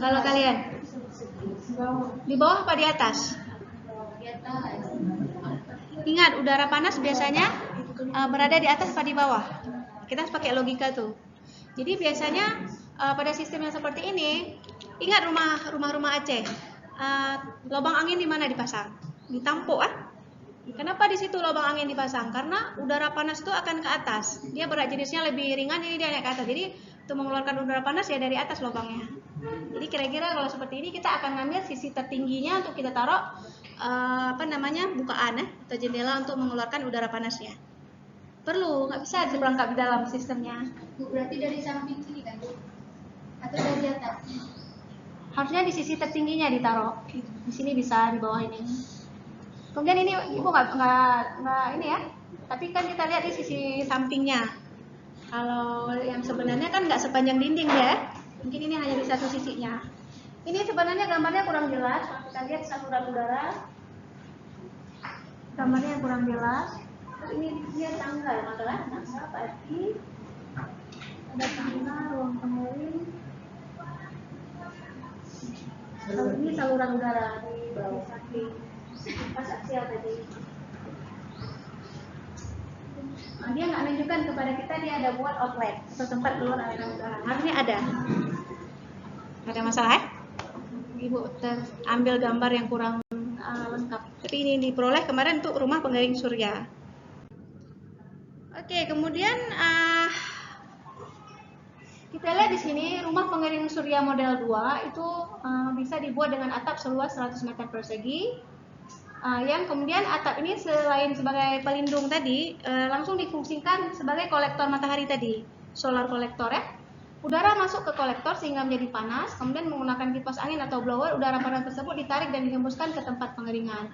A: Kalau kalian? Di bawah apa di atas?
C: Di atas.
A: Ingat, udara panas biasanya berada di atas atau di bawah. Kita harus pakai logika tuh. Jadi biasanya pada sistem yang seperti ini, ingat rumah-rumah Aceh, lubang angin di mana dipasang? Di tampuk Kenapa di situ lubang angin dipasang? Karena udara panas itu akan ke atas. Dia berat jenisnya lebih ringan, jadi dia naik ke atas. Jadi untuk mengeluarkan udara panas ya dari atas lubangnya. Jadi kira-kira kalau seperti ini kita akan ngambil sisi tertingginya untuk kita taruh bukaan atau jendela untuk mengeluarkan udara panasnya. Perlu, nggak bisa diperangkap di dalam sistemnya.
C: Bu, berarti dari samping sini kan, Bu? Atau dari atas?
A: Harusnya di sisi tertingginya ditaruh. Di sini bisa, di bawah ini. Kemudian ini ibu nggak ini ya. Tapi kan kita lihat di sisi sampingnya. Kalau yang sebenarnya kan nggak sepanjang dinding ya. Mungkin ini hanya di satu sisinya. Ini sebenarnya gambarnya kurang jelas. Kalau kita lihat saluran udara, gambarnya yang kurang jelas. ini dia tanggal, makalah tanggal berarti ada tanggal ruang pengering. Kalau ini saluran udara di bawah samping pas aksial tadi. Nah, dia nggak menunjukkan kepada kita dia ada buat outlet atau tempat keluar aliran udara. Harusnya ada. Ada masalah ya? Ibu terambil gambar yang kurang lengkap. Tapi ini diperoleh kemarin untuk rumah pengering surya. Oke, kemudian kita lihat di sini rumah pengering surya model 2 itu bisa dibuat dengan atap seluas 100 meter persegi. Yang kemudian atap ini selain sebagai pelindung tadi, langsung difungsikan sebagai kolektor matahari tadi, solar kolektor ya. Udara masuk ke kolektor sehingga menjadi panas, kemudian menggunakan kipas angin atau blower, udara panas tersebut ditarik dan dihembuskan ke tempat pengeringan.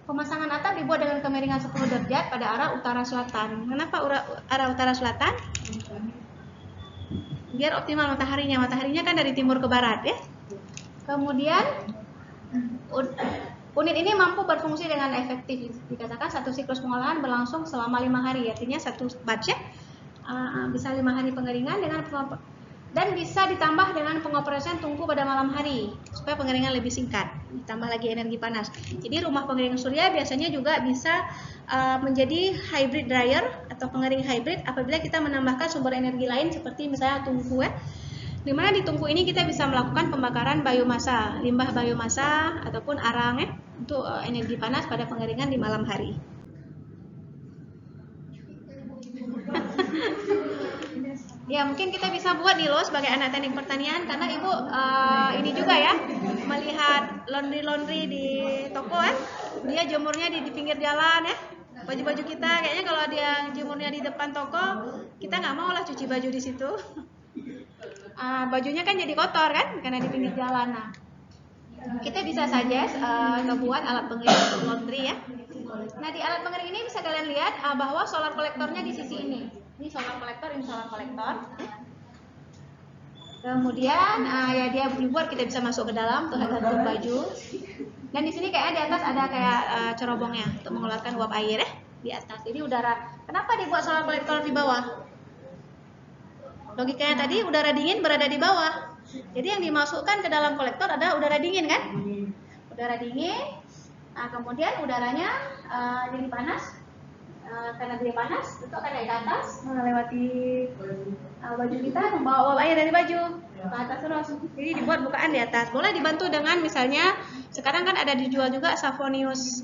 A: Pemasangan atap dibuat dengan kemiringan 10 derajat pada arah utara selatan. Kenapa arah utara selatan? Biar optimal mataharinya. Mataharinya kan dari timur ke barat ya. Kemudian unit ini mampu berfungsi dengan efektif. Dikatakan satu siklus pengolahan berlangsung selama 5 hari. Artinya satu batch ya, bisa 5 hari pengeringan dan bisa ditambah dengan pengoperasian tungku pada malam hari supaya pengeringan lebih singkat. Ditambah lagi energi panas. Jadi rumah pengering surya biasanya juga bisa menjadi hybrid dryer atau pengering hybrid apabila kita menambahkan sumber energi lain seperti misalnya tungku ya. Dimana di tungku ini kita bisa melakukan pembakaran biomasa, limbah biomasa ataupun arang ya, untuk energi panas pada pengeringan di malam hari. Ya mungkin kita bisa buat nih loh sebagai anak teknik pertanian karena ibu ini juga ya melihat laundry di toko ya, dia jemurnya di pinggir jalan ya. Baju-baju kita kayaknya kalau dia jemurnya di depan toko kita nggak mau lah cuci baju di situ. Bajunya kan jadi kotor kan karena di pinggir jalan. Nah, kita bisa saja ngebuat alat pengering laundry ya. Nah di alat pengering ini bisa kalian lihat bahwa solar kolektornya di sisi ini. Ini solar kolektor, ini solar kolektor. Kemudian ya dia dibuat kita bisa masuk ke dalam untuk gantung baju. Dan di sini kayaknya di atas ada kayak cerobongnya untuk mengeluarkan uap air ya di atas. Jadi udara. Kenapa dibuat solar kolektor di bawah? Logikanya tadi udara dingin berada di bawah. Jadi yang dimasukkan ke dalam kolektor ada udara dingin kan? Udara dingin. Nah, kemudian udaranya jadi panas. Karena dia panas, itu akan naik ke atas melewati baju kita, membawa uap air dari baju ke atas terus. Jadi dibuat bukaan di atas. Boleh dibantu dengan misalnya sekarang kan ada dijual juga Savonius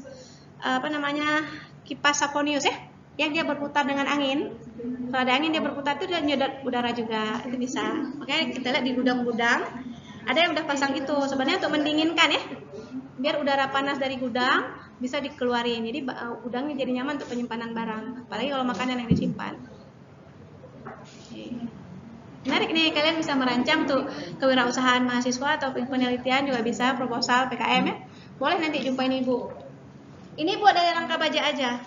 A: kipas Savonius ya, yang dia berputar dengan angin. Kalau ada angin dia berputar itu dia nyedot udara juga, itu bisa. Makanya kita lihat di gudang-gudang ada yang udah pasang itu sebenarnya untuk mendinginkan ya, biar udara panas dari gudang bisa dikeluarin. Jadi gudangnya jadi nyaman untuk penyimpanan barang, apalagi kalau makanan yang disimpan. Menarik nih, kalian bisa merancang tuh kewirausahaan mahasiswa atau penelitian juga bisa, proposal PKM ya. Boleh nanti jumpain ibu. Ini buat dari rangka baja aja.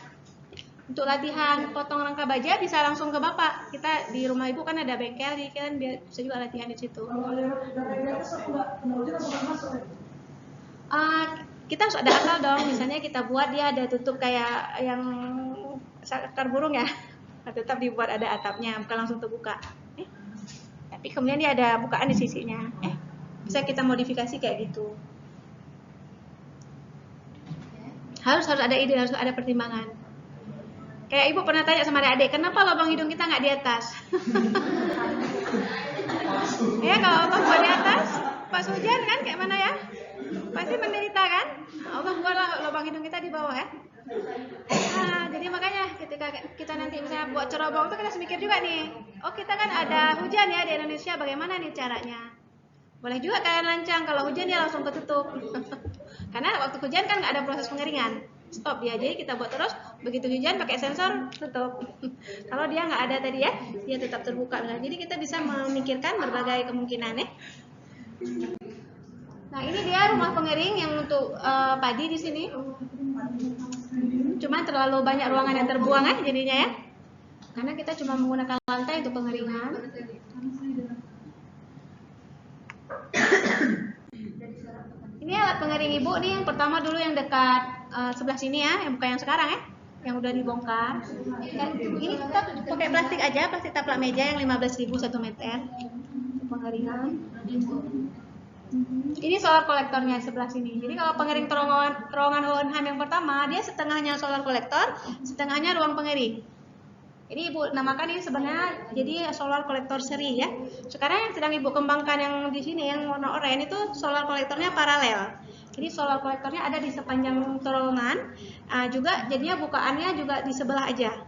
A: Untuk latihan potong rangka baja bisa langsung ke bapak. Kita di rumah ibu kan ada bengkel, jadi kalian bisa juga latihan di situ. Kita harus ada akal dong. Misalnya kita buat dia ada tutup kayak yang sakar burung ya, tetap dibuat ada atapnya, bukan langsung terbuka. Tapi kemudian dia ada bukaan di sisinya. Bisa kita modifikasi kayak gitu. Harus ada ide, harus ada pertimbangan. Kayak ibu pernah tanya sama adik, kenapa lubang hidung kita nggak di atas? Ya kalau Allah buat di atas, pas hujan kan kayak mana ya? Pasti menderita kan? Allah buatlah lubang hidung kita di bawah ya. Jadi makanya ketika kita nanti misalnya buat cerobong itu kita harus mikir juga nih. Oh kita kan ada hujan ya di Indonesia, bagaimana nih caranya? Boleh juga kalian lancang, kalau hujan ya langsung ketutup. Karena waktu hujan kan nggak ada proses pengeringan. Stop dia, jadi kita buat terus, begitu hujan pakai sensor tutup. Kalau dia nggak ada tadi ya, dia tetap terbuka. Jadi kita bisa memikirkan berbagai kemungkinan ya. Nah ini dia rumah pengering yang untuk padi di sini. Cuma terlalu banyak ruangan yang terbuang ya jadinya ya. Karena kita cuma menggunakan lantai untuk pengeringan. Ini alat pengering ibu nih, yang pertama dulu yang dekat sebelah sini ya, yang bukan yang sekarang ya. yang udah dibongkar. Dan ini kita pakai plastik aja, plastik taplak meja yang 15.000 1 meter pengeringan. Ini solar kolektornya sebelah sini. Jadi kalau pengering terowongan Hohenheim yang pertama, dia setengahnya solar kolektor, setengahnya ruang pengering. Jadi Ibu namakan ini sebenarnya jadi solar kolektor seri ya. Sekarang yang sedang Ibu kembangkan yang di sini yang warna oranye itu solar kolektornya paralel. Jadi solar kolektornya ada di sepanjang terowongan, juga jadinya bukaannya juga di sebelah aja.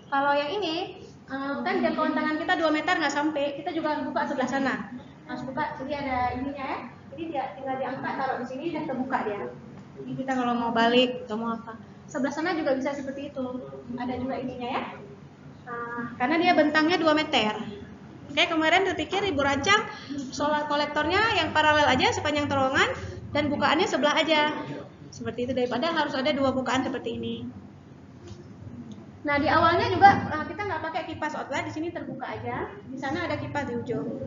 A: Kalau yang ini kan jangkauan tangan kita 2 meter nggak sampai, kita juga buka sebelah sana. Harus buka, jadi ada ininya ya. Jadi dia tinggal diangkat, taruh di sini dan terbuka dia. Jadi kita kalau mau balik atau mau apa, sebelah sana juga bisa seperti itu. Ada juga ininya ya. Karena dia bentangnya 2 meter. Oke, kemarin terpikir Ibu rancang solar kolektornya yang paralel aja sepanjang terowongan dan bukaannya sebelah aja. Seperti itu, daripada harus ada 2 bukaan seperti ini. Nah, di awalnya juga kita nggak pakai kipas outlet, di sini terbuka aja. Di sana ada kipas di ujung.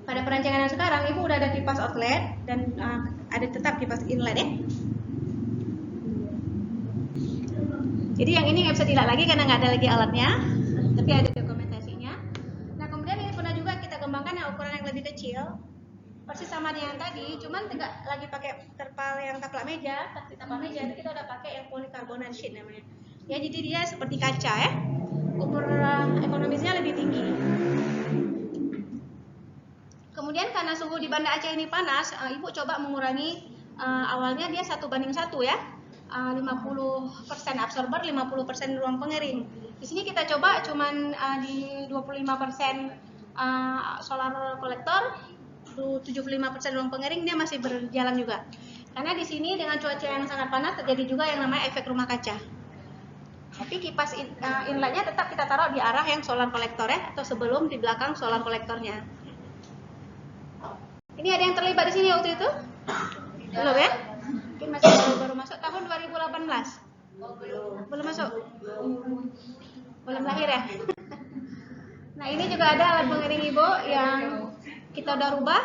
A: Pada perancangan yang sekarang, Ibu udah ada kipas outlet dan ada tetap kipas inlet ya. Jadi yang ini nggak bisa dilihat lagi karena nggak ada lagi alatnya, tapi ada dokumentasinya. Nah, kemudian ini pernah juga kita kembangkan yang ukuran yang lebih kecil, persis sama dengan yang tadi, cuman tidak lagi pakai terpal yang taplak meja, plastik taplak meja, kita udah pakai yang polikarbonat sheet namanya. Ya, jadi dia seperti kaca ya. Umur ekonomisnya lebih tinggi. Kemudian karena suhu di Banda Aceh ini panas, Ibu coba mengurangi awalnya dia 1:1 ya. 50% absorber, 50% ruang pengering. Di sini kita coba cuman di 25% solar kolektor, 75% ruang pengering, dia masih berjalan juga. Karena di sini dengan cuaca yang sangat panas terjadi juga yang namanya efek rumah kaca. Tapi kipas inletnya tetap kita taruh di arah yang solar kolektor ya, atau sebelum di belakang solar kolektornya. Ini ada yang terlibat di sini waktu itu? Belum ya? Mungkin masih baru masuk tahun 2018. Belum masuk. Belum lahir ya. Nah, ini juga ada alat pengering Ibu yang kita udah rubah.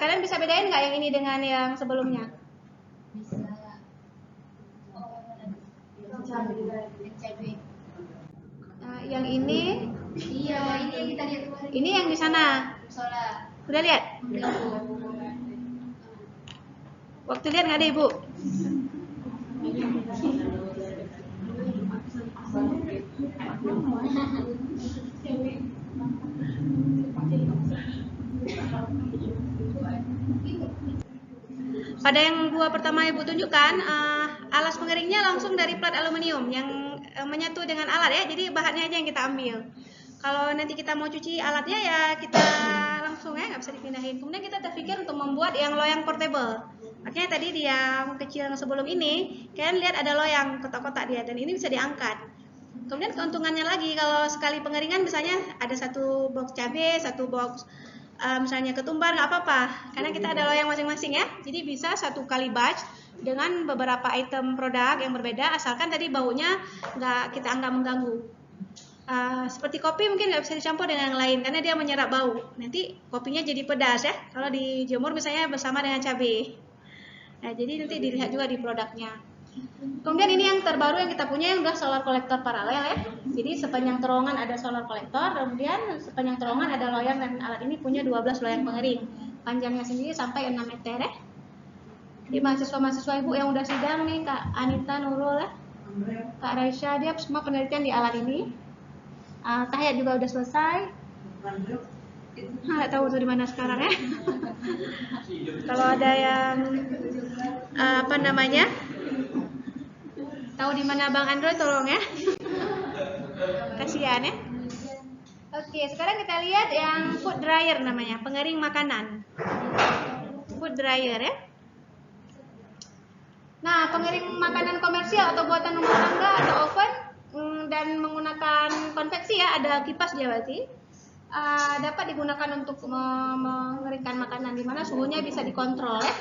A: Kalian bisa bedain nggak yang ini dengan yang sebelumnya? Yang ini?
C: Iya, ini yang kita lihat kemarin.
A: Ini yang di sana.
C: Solar.
A: Udah lihat? Waktu lihat nggak ada Ibu? Pada yang 2 pertama Ibu tunjukkan, alas pengeringnya langsung dari plat aluminium yang menyatu dengan alat ya, jadi bahannya aja yang kita ambil. Kalau nanti kita mau cuci alatnya ya kita langsung ya, nggak bisa dipindahin. Kemudian kita terpikir untuk membuat yang loyang portable. Makanya tadi di yang kecil yang sebelum ini, kalian lihat ada loyang kotak-kotak dia dan ini bisa diangkat. Kemudian keuntungannya lagi kalau sekali pengeringan misalnya ada 1 box cabai, 1 box misalnya ketumbar nggak apa-apa, karena kita ada loyang masing-masing ya. Jadi bisa 1 kali batch dengan beberapa item produk yang berbeda, asalkan tadi baunya kita anggap mengganggu. Seperti kopi mungkin nggak bisa dicampur dengan yang lain karena dia menyerap bau. Nanti kopinya jadi pedas ya. Kalau dijemur misalnya bersama dengan cabai. Nah, jadi nanti dilihat juga di produknya. Kemudian ini yang terbaru yang kita punya yang udah solar kolektor paralel ya. Jadi sepanjang terowongan ada solar kolektor, kemudian sepanjang terowongan ada loyang dan alat ini punya 12 loyang pengering. Panjangnya sendiri sampai 6 meter ya. Jadi mahasiswa-mahasiswa Ibu yang udah sidang nih, Kak Anita Nurul ya, Kak Raisya, dia semua penelitian di alat ini. Tahiyat juga udah selesai. Nggak tahu tuh di mana sekarang ya. Kalau ada yang apa namanya, tahu di mana Bang Android tolong ya. Kasihan ya. Oke, sekarang kita lihat yang food dryer namanya, pengering makanan. Food dryer ya. Nah, pengering makanan komersial atau buatan rumah tangga atau oven dan menggunakan konveksi ya, ada kipas dia berarti dapat digunakan untuk mengeringkan makanan di mana suhunya bisa dikontrol ya.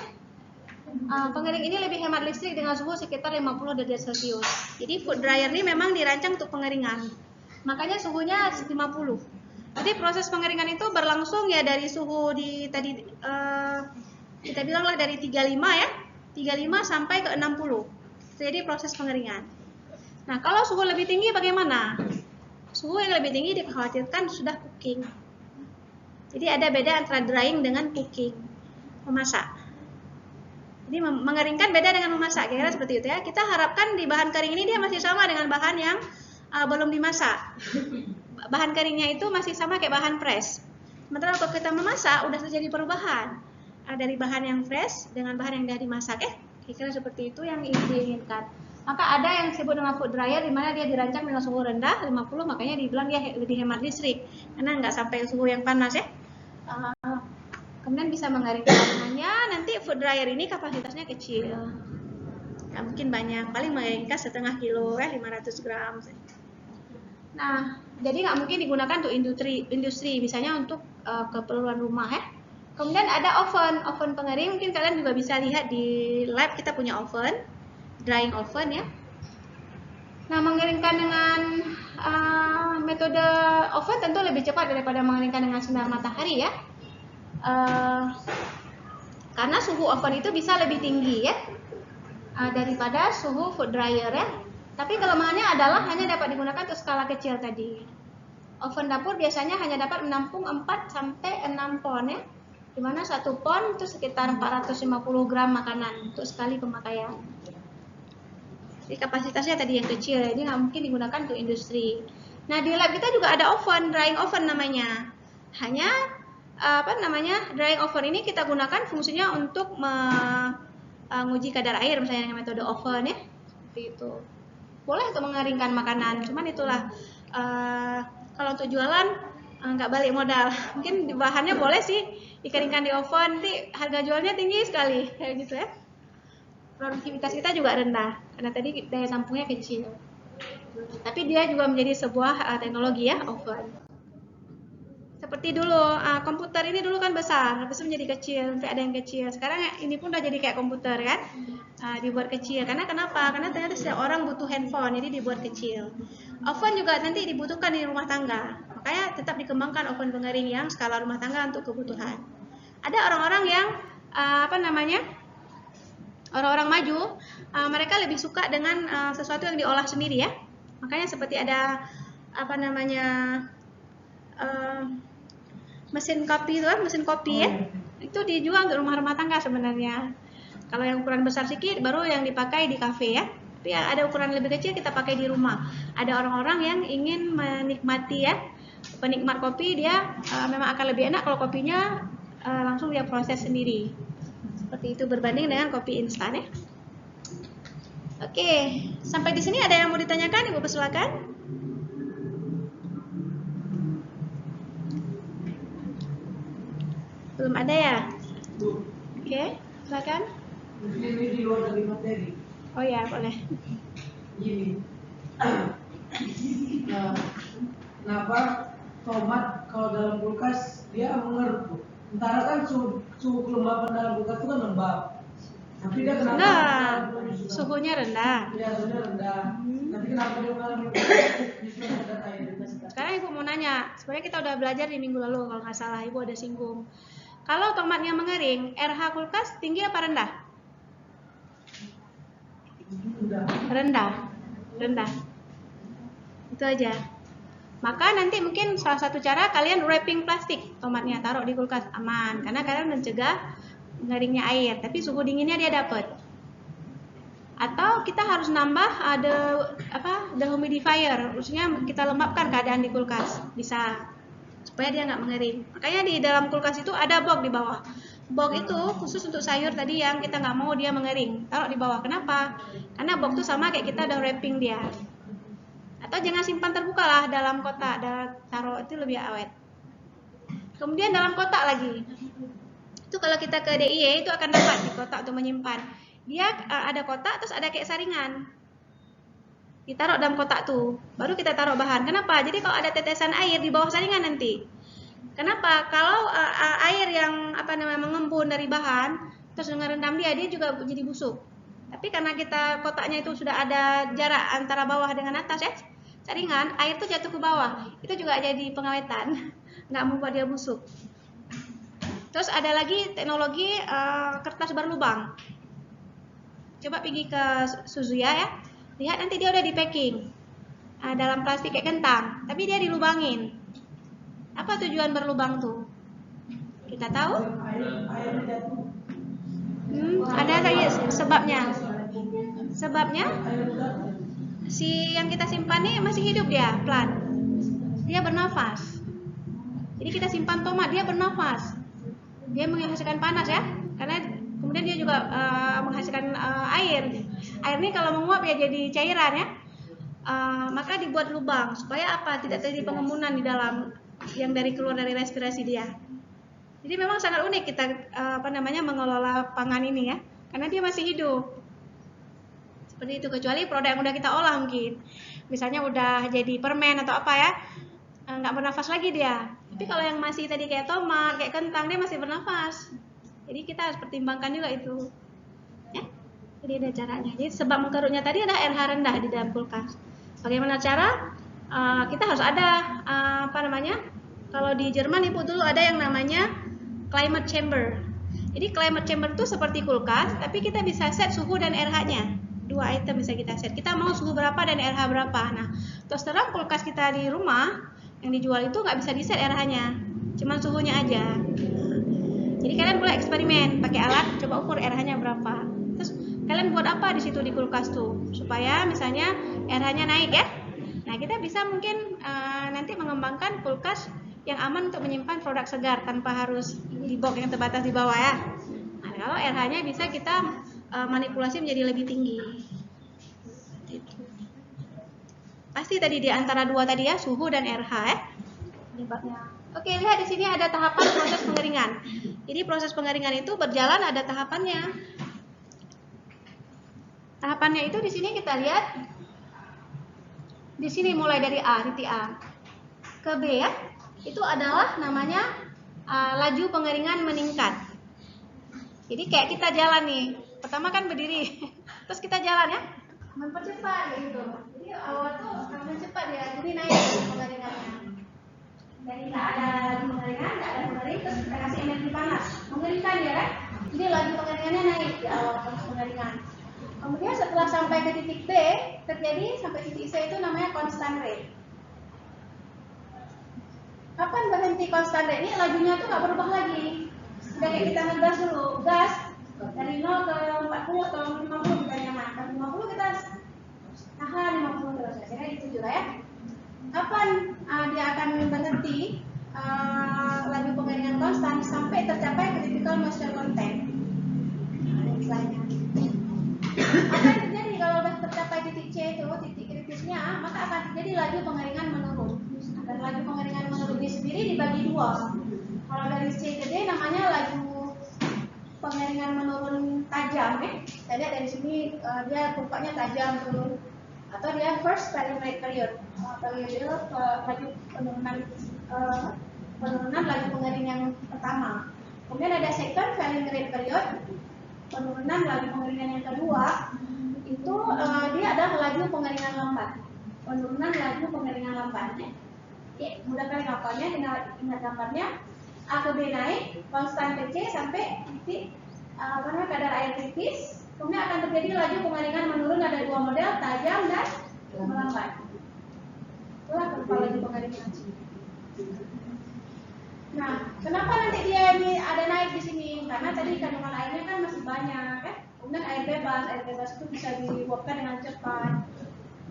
A: Pengering ini lebih hemat listrik dengan suhu sekitar 50 derajat Celcius. Jadi food dryer ini memang dirancang untuk pengeringan, makanya suhunya 50. Jadi proses pengeringan itu berlangsung ya dari suhu di tadi kita bilanglah dari 35 ya, 35 sampai ke 60. Jadi proses pengeringan. Nah, kalau suhu lebih tinggi bagaimana? Suhu yang lebih tinggi dikhawatirkan sudah cooking. Jadi ada beda antara drying dengan cooking, memasak. Jadi mengeringkan beda dengan memasak, kira-kira seperti itu ya. Kita harapkan di bahan kering ini dia masih sama dengan bahan yang belum dimasak. Bahan keringnya itu masih sama kayak bahan fresh. Sementara kalau kita memasak udah terjadi perubahan dari bahan yang fresh dengan bahan yang sudah dimasak. Kira-kira seperti itu yang diinginkan. Maka ada yang disebut dengan food dryer di mana dia dirancang dengan suhu rendah 50, makanya dibilang dia lebih hemat listrik karena nggak sampai suhu yang panas ya. Kemudian bisa mengeringkan. Hanya nanti food dryer ini kapasitasnya kecil. Nggak mungkin banyak, paling mengeringkan setengah kilo 500 gram. Nah, jadi nggak mungkin digunakan untuk industri, misalnya untuk keperluan rumah ya. Kemudian ada oven pengering, mungkin kalian juga bisa lihat di lab kita punya oven, drying oven ya. Nah, mengeringkan dengan metode oven tentu lebih cepat daripada mengeringkan dengan sinar matahari ya. Karena suhu oven itu bisa lebih tinggi ya daripada suhu food dryer ya. Tapi kelemahannya adalah hanya dapat digunakan untuk skala kecil tadi. Oven dapur biasanya hanya dapat menampung 4 sampai 6 pon ya. Dimana 1 pon itu sekitar 450 gram makanan untuk sekali pemakaian. Jadi kapasitasnya tadi yang kecil, jadi nggak mungkin digunakan untuk industri. Nah, di lab kita juga ada oven, drying oven namanya. Hanya drying oven ini kita gunakan fungsinya untuk menguji kadar air misalnya dengan metode oven ya. Seperti itu. Boleh untuk mengeringkan makanan, cuman itulah kalau untuk jualan nggak balik modal. Mungkin bahannya boleh sih dikeringkan di oven, nanti harga jualnya tinggi sekali kayak gitu ya. Produktivitas kita juga rendah karena tadi daya tampungnya kecil. Tapi dia juga menjadi sebuah teknologi ya, oven. Seperti dulu komputer ini dulu kan besar, habis itu menjadi kecil, sampai ada yang kecil. Sekarang ini pun udah jadi kayak komputer kan, dibuat kecil. Karena kenapa? Karena ternyata setiap orang butuh handphone, jadi dibuat kecil. Oven juga nanti dibutuhkan di rumah tangga, makanya tetap dikembangkan oven pengering yang skala rumah tangga untuk kebutuhan. Ada orang-orang yang orang-orang maju, mereka lebih suka dengan sesuatu yang diolah sendiri ya. Makanya seperti ada mesin kopi itu kan, mesin kopi ya. Itu dijual untuk rumah-rumah tangga sebenarnya. Kalau yang ukuran besar sedikit baru yang dipakai di kafe ya. Tapi ya, ada ukuran lebih kecil kita pakai di rumah. Ada orang-orang yang ingin menikmati ya, penikmat kopi dia memang akan lebih enak kalau kopinya langsung dia proses sendiri. Seperti itu berbanding dengan kopi instan ya. Oke, sampai di sini ada yang mau ditanyakan, Ibu persilakan. Belum ada ya? Oke, silakan.
B: Ini di luar dari materi.
A: Oh ya, boleh.
B: Gini. Kenapa tomat kalau dalam kulkas dia mengeruh? Sementara kan suhu kelembapan dalam kulkas itu kan lembab. Tapi dia kenapa?
A: Nah, suhunya rendah.
B: Iya, suhunya rendah. Tapi kenapa dia mengalami justru ada air?
A: Sekarang Ibu mau nanya, sebenarnya kita udah belajar di minggu lalu kalau nggak salah, Ibu ada singgung. Kalau tomatnya mengering, RH kulkas tinggi apa rendah? Rendah. Itu aja. Maka nanti mungkin salah satu cara kalian wrapping plastik tomatnya, taruh di kulkas aman, karena kalian mencegah mengeringnya air, tapi suhu dinginnya dia dapat. Atau kita harus nambah dehumidifier, maksudnya kita lembabkan keadaan di kulkas, bisa supaya dia nggak mengering. Makanya di dalam kulkas itu ada box di bawah. Box itu khusus untuk sayur tadi yang kita nggak mau dia mengering, taruh di bawah. Kenapa? Karena box itu sama kayak kita udah wrapping dia. Atau jangan simpan terbuka lah dalam kotak, taruh itu lebih awet. Kemudian dalam kotak lagi. Itu kalau kita ke DIY itu akan dapat di kotak untuk menyimpan. Dia ada kotak terus ada kayak saringan. Ditaruh dalam kotak tuh, baru kita taruh bahan. Kenapa? Jadi kalau ada tetesan air di bawah saringan nanti. Kenapa? Kalau air yang mengembun dari bahan terus dengan rendam dia juga jadi busuk. Tapi karena kita kotaknya itu sudah ada jarak antara bawah dengan atas ya, saringan, air tuh jatuh ke bawah. Itu juga jadi pengawetan, nggak membuat dia busuk. Terus ada lagi teknologi kertas berlubang. Coba pergi ke Suzuya ya. Lihat nanti dia udah di packing dalam plastik kayak kentang, tapi dia dilubangin. Apa tujuan berlubang tuh? Kita tahu?
B: Airnya jatuh.
A: Ada tadi sebabnya. Sebabnya
B: Air jatuh.
A: si yang kita simpan nih masih hidup dia, plant. Dia bernafas. Jadi kita simpan tomat, dia bernafas. Dia menghasilkan panas ya, karena kemudian dia juga menghasilkan air. Air ini kalau menguap ya jadi cairan ya. Maka dibuat lubang supaya apa? Tidak terjadi pengemunan di dalam yang keluar dari respirasi dia. Jadi memang sangat unik kita mengelola pangan ini ya, karena dia masih hidup. Seperti itu, kecuali produk yang udah kita olah mungkin. Misalnya udah jadi permen atau apa ya, nggak bernafas lagi dia. Tapi kalau yang masih tadi kayak tomat, kayak kentang, dia masih bernafas. Jadi kita harus pertimbangkan juga itu. Ya? Jadi ada caranya. Jadi sebab mengkerutnya tadi adalah RH rendah di dalam kulkas. Bagaimana cara? Kita harus ada kalau di Jerman Ibu dulu ada yang namanya climate chamber. Jadi climate chamber itu seperti kulkas, tapi kita bisa set suhu dan RH-nya. 2 item bisa kita set. Kita mau suhu berapa dan RH berapa. Nah, terus terang kulkas kita di rumah yang dijual itu nggak bisa di set RH-nya, cuma suhunya aja. Jadi kalian boleh eksperimen pakai alat, coba ukur RH-nya berapa. Terus kalian buat apa di situ di kulkas tuh supaya misalnya RH-nya naik ya. Nah, kita bisa mungkin nanti mengembangkan kulkas yang aman untuk menyimpan produk segar tanpa harus di box yang terbatas di bawah ya. Nah, kalau RH-nya bisa kita manipulasi menjadi lebih tinggi. Pasti tadi di antara dua tadi ya, suhu dan RH ya. Penyebabnya. Oke, lihat di sini ada tahapan proses pengeringan. Jadi proses pengeringan itu berjalan ada tahapannya. Tahapannya itu di sini kita lihat. Di sini mulai dari A, titik A ke B ya. Itu adalah namanya laju pengeringan meningkat. Jadi kayak kita jalan nih. Pertama kan berdiri, terus kita jalan ya, mempercepat gitu. Jadi awal tuh mempercepat ya, jadi naik pengeringannya. Jadi nggak ada pengeringan, nggak ada pengering, terus kita kasih energi panas, mengeringkan ya kan? Jadi laju pengeringannya naik di awal proses pengeringan. Kemudian setelah sampai ke titik B, terjadi sampai titik C itu namanya constant rate. Kapan berhenti constant rate? Ini lajunya tuh nggak berubah lagi. Udah kayak kita ngegas dulu, gas dari 0 ke 40 atau 50 kita nyaman. Dari 50 kita tahan 50 terus. Saya itu juga ya. Kapan dia akan berhenti laju pengeringan konstan sampai tercapai critical moisture content. Misalnya. Apa yang terjadi kalau sudah tercapai titik C itu, titik kritisnya, maka akan terjadi laju pengeringan menurun. Dan laju pengeringan menurun ini sendiri dibagi dua. Kalau dari C ke D namanya laju pengeringan menurun tajam ya. Kita lihat dari sini dia kurvanya tajam turun. Atau dia first falling rate period. Periode laju penurunan laju pengeringan pertama. Kemudian ada second falling rate period. Penurunan laju pengeringan yang kedua itu dia adalah laju pengeringan lambat. Penurunan laju pengeringan lambatnya. Ya, mudahkan gambarnya, ingat gambarnya. A ke B naik, konstan ke C sampai titik kadar air kritis. Kemudian akan terjadi laju pengeringan menurun, ada dua model, tajam dan melambat. Itulah kurva laju pengeringan. Nah, kenapa nanti dia ini ada naik di sini? Karena tadi kandungan airnya kan masih banyak, kan? Kemudian air bebas itu bisa diuapkan dengan cepat.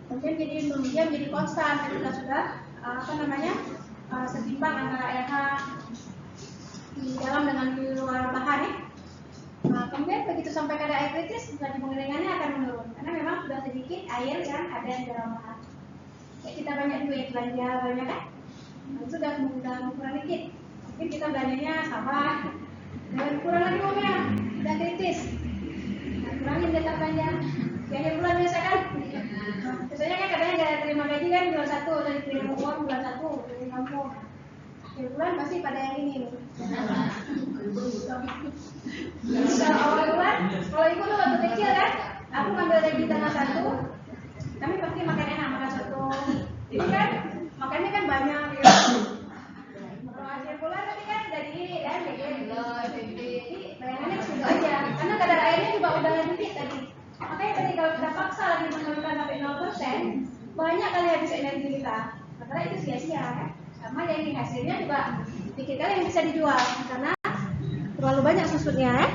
A: Kemudian dia menjadi konstan ketika sudah setimbang antara RH di dalam dengan di luar bahan ya. Nah, kemudian begitu sampai kadar air kritis, laju pengeringannya akan menurun karena memang sudah sedikit air yang ada di dalam bahan. Kayak kita banyak duit belanja banyak kan? Nah, itu sudah kurang dikit. Mungkin kita belanjanya sabar. Dan kurang lagi uangnya, sudah kritis. Nah, kurangin data belanja. Di akhir bulan biasa kan? Biasanya kan katanya dari terima gaji kan bulan 1, dari terima uang bulan 1, dari kampung. Akhir bulan pasti pada yang ini nih. Awal bulan, kalau ibu tuh waktu kecil kan, aku ngambil gaji tanggal 1, kami pasti makan enak, makan soto. Jadi kan, makannya kan banyak gitu. Kalau akhir bulan nanti kan dari ini dan jadi bayangannya ke situ aja. Karena kadar airnya juga udah dikit tadi. Makanya tadi kalau kita paksa lagi menurunkan sampai 0,5 banyak kali habis energi kita. Karena itu sia-sia kan. Sama yang hasilnya juga dikit kali yang bisa dijual karena terlalu banyak susutnya ya.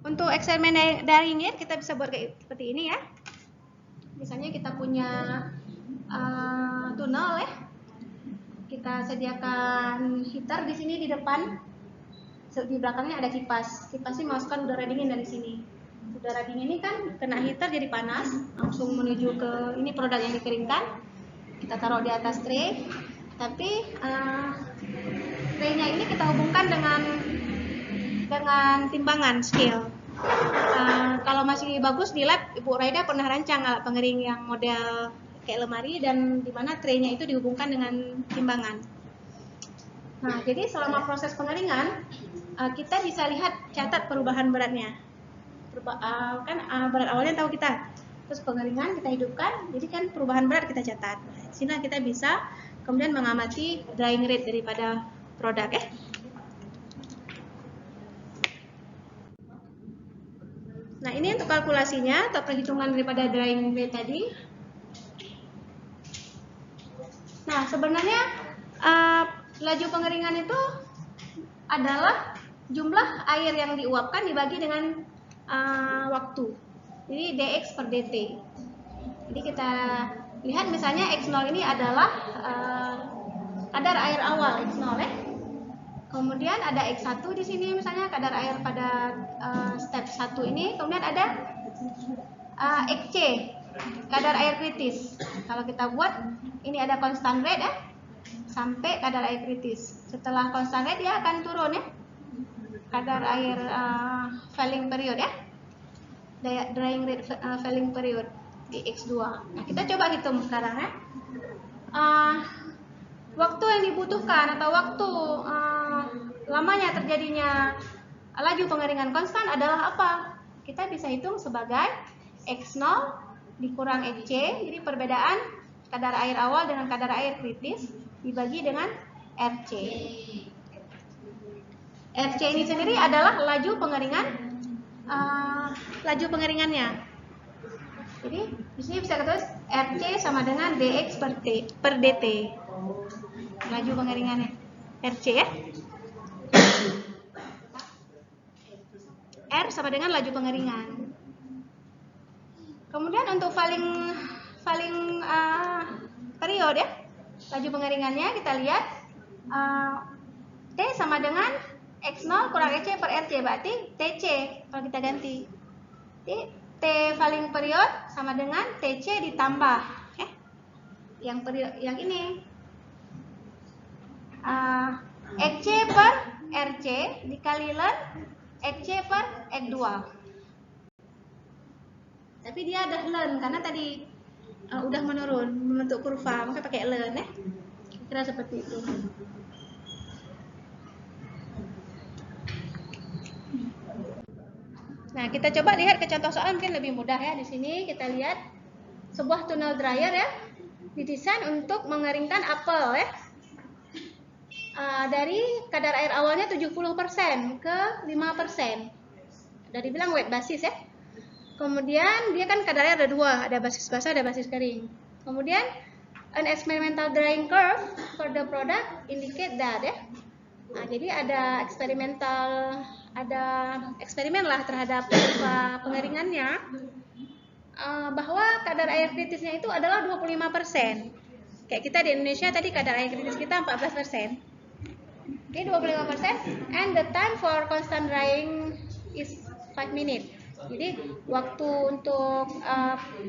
A: Untuk eksperimen drying air kita bisa buat kayak seperti ini ya. Misalnya kita punya tunnel ya. Kita sediakan heater di sini di depan. Di belakangnya ada kipas. Kipas ini masukkan udara dingin dari sini. Udara dingin ini kan kena heater jadi panas, langsung menuju ke ini produk yang dikeringkan. Kita taruh di atas tray. Tapi tray-nya ini kita hubungkan dengan timbangan scale. Kalau masih bagus di lab, Ibu Raida pernah rancang alat pengering yang model kayak lemari dan di mana tray-nya itu dihubungkan dengan timbangan. Nah, jadi selama proses pengeringan kita bisa lihat catat perubahan beratnya. Berat awalnya tahu kita. Terus pengeringan kita hidupkan, jadi kan perubahan berat kita catat. Di sini kita bisa kemudian mengamati drying rate daripada produk ya. Nah, ini untuk kalkulasinya atau perhitungan daripada drying rate tadi. Nah, sebenarnya laju pengeringan itu adalah jumlah air yang diuapkan dibagi dengan waktu. Jadi dx per dt. Jadi kita lihat misalnya x0 ini adalah kadar air awal x0 ya. Kemudian ada x1 di sini misalnya kadar air pada step 1 ini. Kemudian ada xc kadar air kritis. Kalau kita buat ini ada constant rate ya sampai kadar air kritis. Setelah constant rate dia akan turun ya. Kadar air falling period ya. Drying rate falling period di x2. Nah, kita coba hitung sekarang ya. Waktu yang dibutuhkan atau waktu lamanya terjadinya laju pengeringan konstan adalah apa? Kita bisa hitung sebagai x0 dikurang xc, jadi perbedaan kadar air awal dengan kadar air kritis dibagi dengan rc. Rc ini sendiri adalah laju pengeringannya. Jadi di sini bisa kita tulis rc sama dengan dx per dt. Laju pengeringannya rc ya. R sama dengan laju pengeringan. Kemudian untuk falling period ya, laju pengeringannya kita lihat T sama dengan X0 kurang XC per RC, berarti TC kalau kita ganti. Jadi T falling period sama dengan TC ditambah yang period yang ini XC per RC dikali ln XC per X2. Tapi dia ada ln karena tadi udah menurun membentuk kurva, maka pakai ln ya. Kira seperti itu. Nah, kita coba lihat ke contoh soal mungkin lebih mudah ya. Di sini kita lihat sebuah tunnel dryer ya, didesain untuk mengeringkan apel ya. Dari kadar air awalnya 70% ke 5%. Udah dibilang wet basis ya. Kemudian dia kan kadar air ada dua, ada basis basah, ada basis kering. Kemudian an experimental drying curve for the product indicate that ya. Nah, jadi ada eksperimen lah terhadap pengeringannya bahwa kadar air kritisnya itu adalah 25%. Kayak kita di Indonesia tadi kadar air kritis kita 14%. Oke, 25%, and the time for constant drying is 5 minutes. Jadi waktu untuk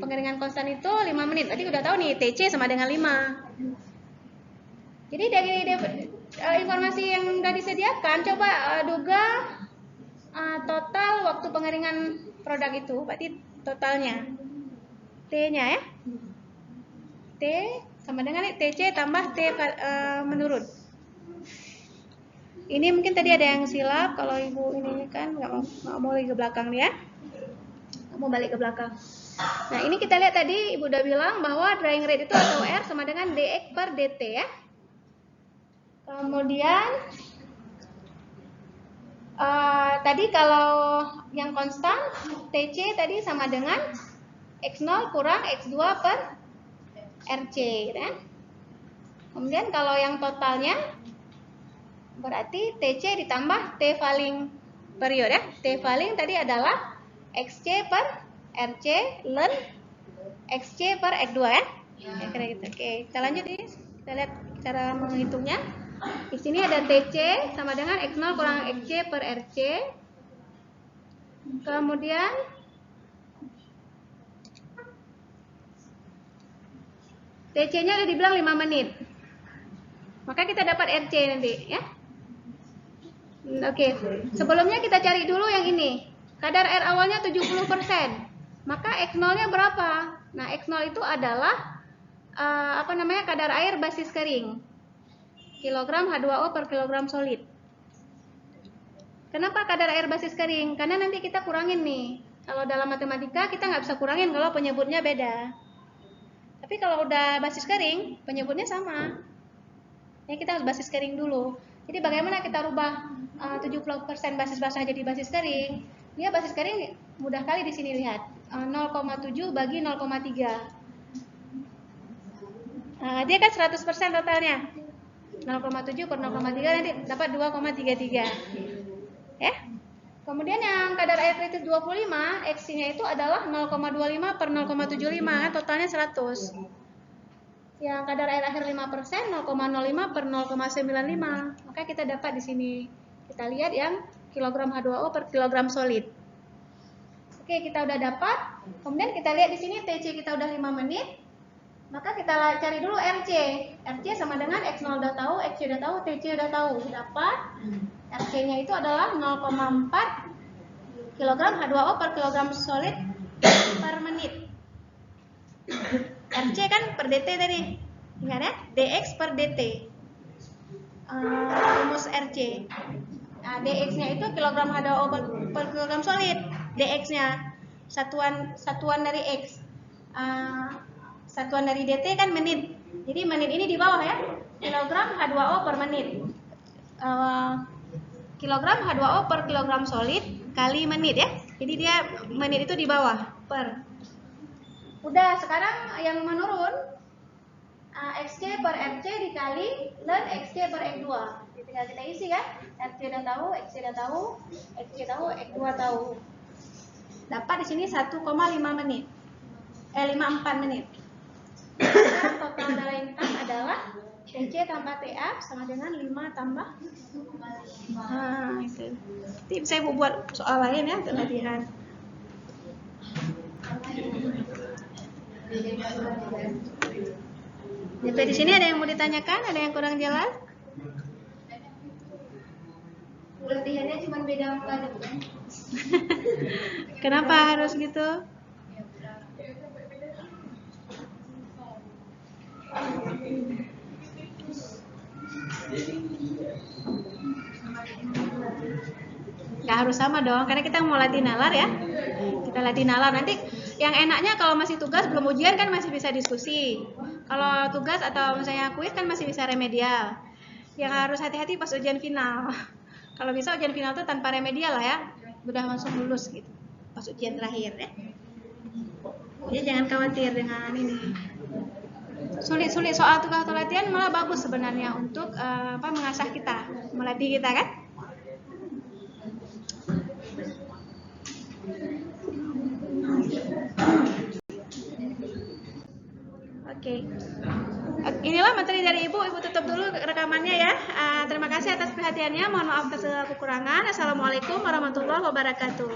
A: pengeringan konstan itu 5 menit. Tadi udah tahu nih TC sama dengan 5. Jadi dari informasi yang sudah disediakan, coba duga total waktu pengeringan produk itu. Berarti totalnya T-nya ya. T sama dengan TC tambah T menurun. Ini mungkin tadi ada yang silap, kalau ibu ini kan nggak mau lagi ke belakang nih ya, nggak mau balik ke belakang. Nah, ini kita lihat tadi ibu udah bilang bahwa drying rate itu atau R sama dengan dx per dt ya. Kemudian tadi kalau yang konstan TC tadi sama dengan X0 kurang X2 per RC, gitu kan? Kemudian kalau yang totalnya berarti TC ditambah T paling period ya. T paling tadi adalah XC per RC ln XC per X2 ya. Ya kira gitu. Oke, kita lanjut nih. Kita lihat cara menghitungnya. Di sini ada TC sama dengan X0 kurang XC per RC. Kemudian TC-nya udah dibilang 5 menit. Maka kita dapat RC nanti ya. Oke, sebelumnya kita cari dulu yang ini. Kadar air awalnya 70%. Maka X0-nya berapa? Nah, X0 itu adalah kadar air basis kering. Kilogram H2O per kilogram solid. Kenapa kadar air basis kering? Karena nanti kita kurangin nih. Kalau dalam matematika kita nggak bisa kurangin kalau penyebutnya beda. Tapi kalau udah basis kering, penyebutnya sama. Ya, kita harus basis kering dulu. Jadi bagaimana kita rubah 70% basis basah jadi basis kering? Dia basis kering mudah kali di sini lihat. 0,7 bagi 0,3. Dia kan 100% totalnya. 0,7 per 0,3 nanti dapat 2,33. Ya. Kemudian yang kadar air kritis 25, X-nya itu adalah 0,25 per 0,75, totalnya 100. Yang kadar air akhir 5%, 0,05 per 0,95. Maka kita dapat di sini. Kita lihat yang kilogram H2O per kilogram solid. Oke, kita udah dapat. Kemudian kita lihat di sini TC kita udah 5 menit. Maka kita cari dulu RC. RC sama dengan X0 udah tahu, XC udah tahu, TC udah tahu. Dapat RC-nya itu adalah 0,4 kilogram H2O per kilogram solid per menit. RC kan per DT tadi. Ingat ya? DX per DT. Rumus RC. Nah, DX-nya itu kilogram H2O per kilogram solid. DX-nya satuan dari X. Satuan dari DT kan menit. Jadi menit ini di bawah ya. Kilogram H2O per menit. Kilogram H2O per kilogram solid kali menit ya. Jadi dia menit itu di bawah per. Udah, sekarang yang menurun XC per RC dikali ln XC per X2. Tinggal kita isi kan. RC udah tahu, XC udah tahu, XC tahu, X2 tahu. Dapat di sini 1,5 menit. 54 menit. Total darah intan adalah TC tambah TA sama dengan 5 tambah. Itu. Nanti saya mau buat soal lain ya untuk latihan. Sampai di sini ada yang mau ditanyakan? Ada yang kurang jelas?
C: Latihannya cuma beda pelajaran kan?
A: Kenapa harus gitu? Nggak harus sama dong, karena kita mau latih nalar ya. Kita latih nalar. Nanti yang enaknya kalau masih tugas belum ujian kan masih bisa diskusi. Kalau tugas atau misalnya kuis kan masih bisa remedial. Yang harus hati-hati pas ujian final. Kalau bisa ujian final tuh tanpa remedial lah ya. Udah langsung lulus gitu. Pas ujian terakhir ya. Jadi jangan khawatir dengan ini. Sulit-sulit soal tugas atau latihan malah bagus sebenarnya untuk mengasah kita, melatih kita kan? Oke. Inilah materi dari Ibu. Ibu tutup dulu rekamannya ya. Terima kasih atas perhatiannya. Mohon maaf atas kekurangan. Assalamualaikum warahmatullahi wabarakatuh.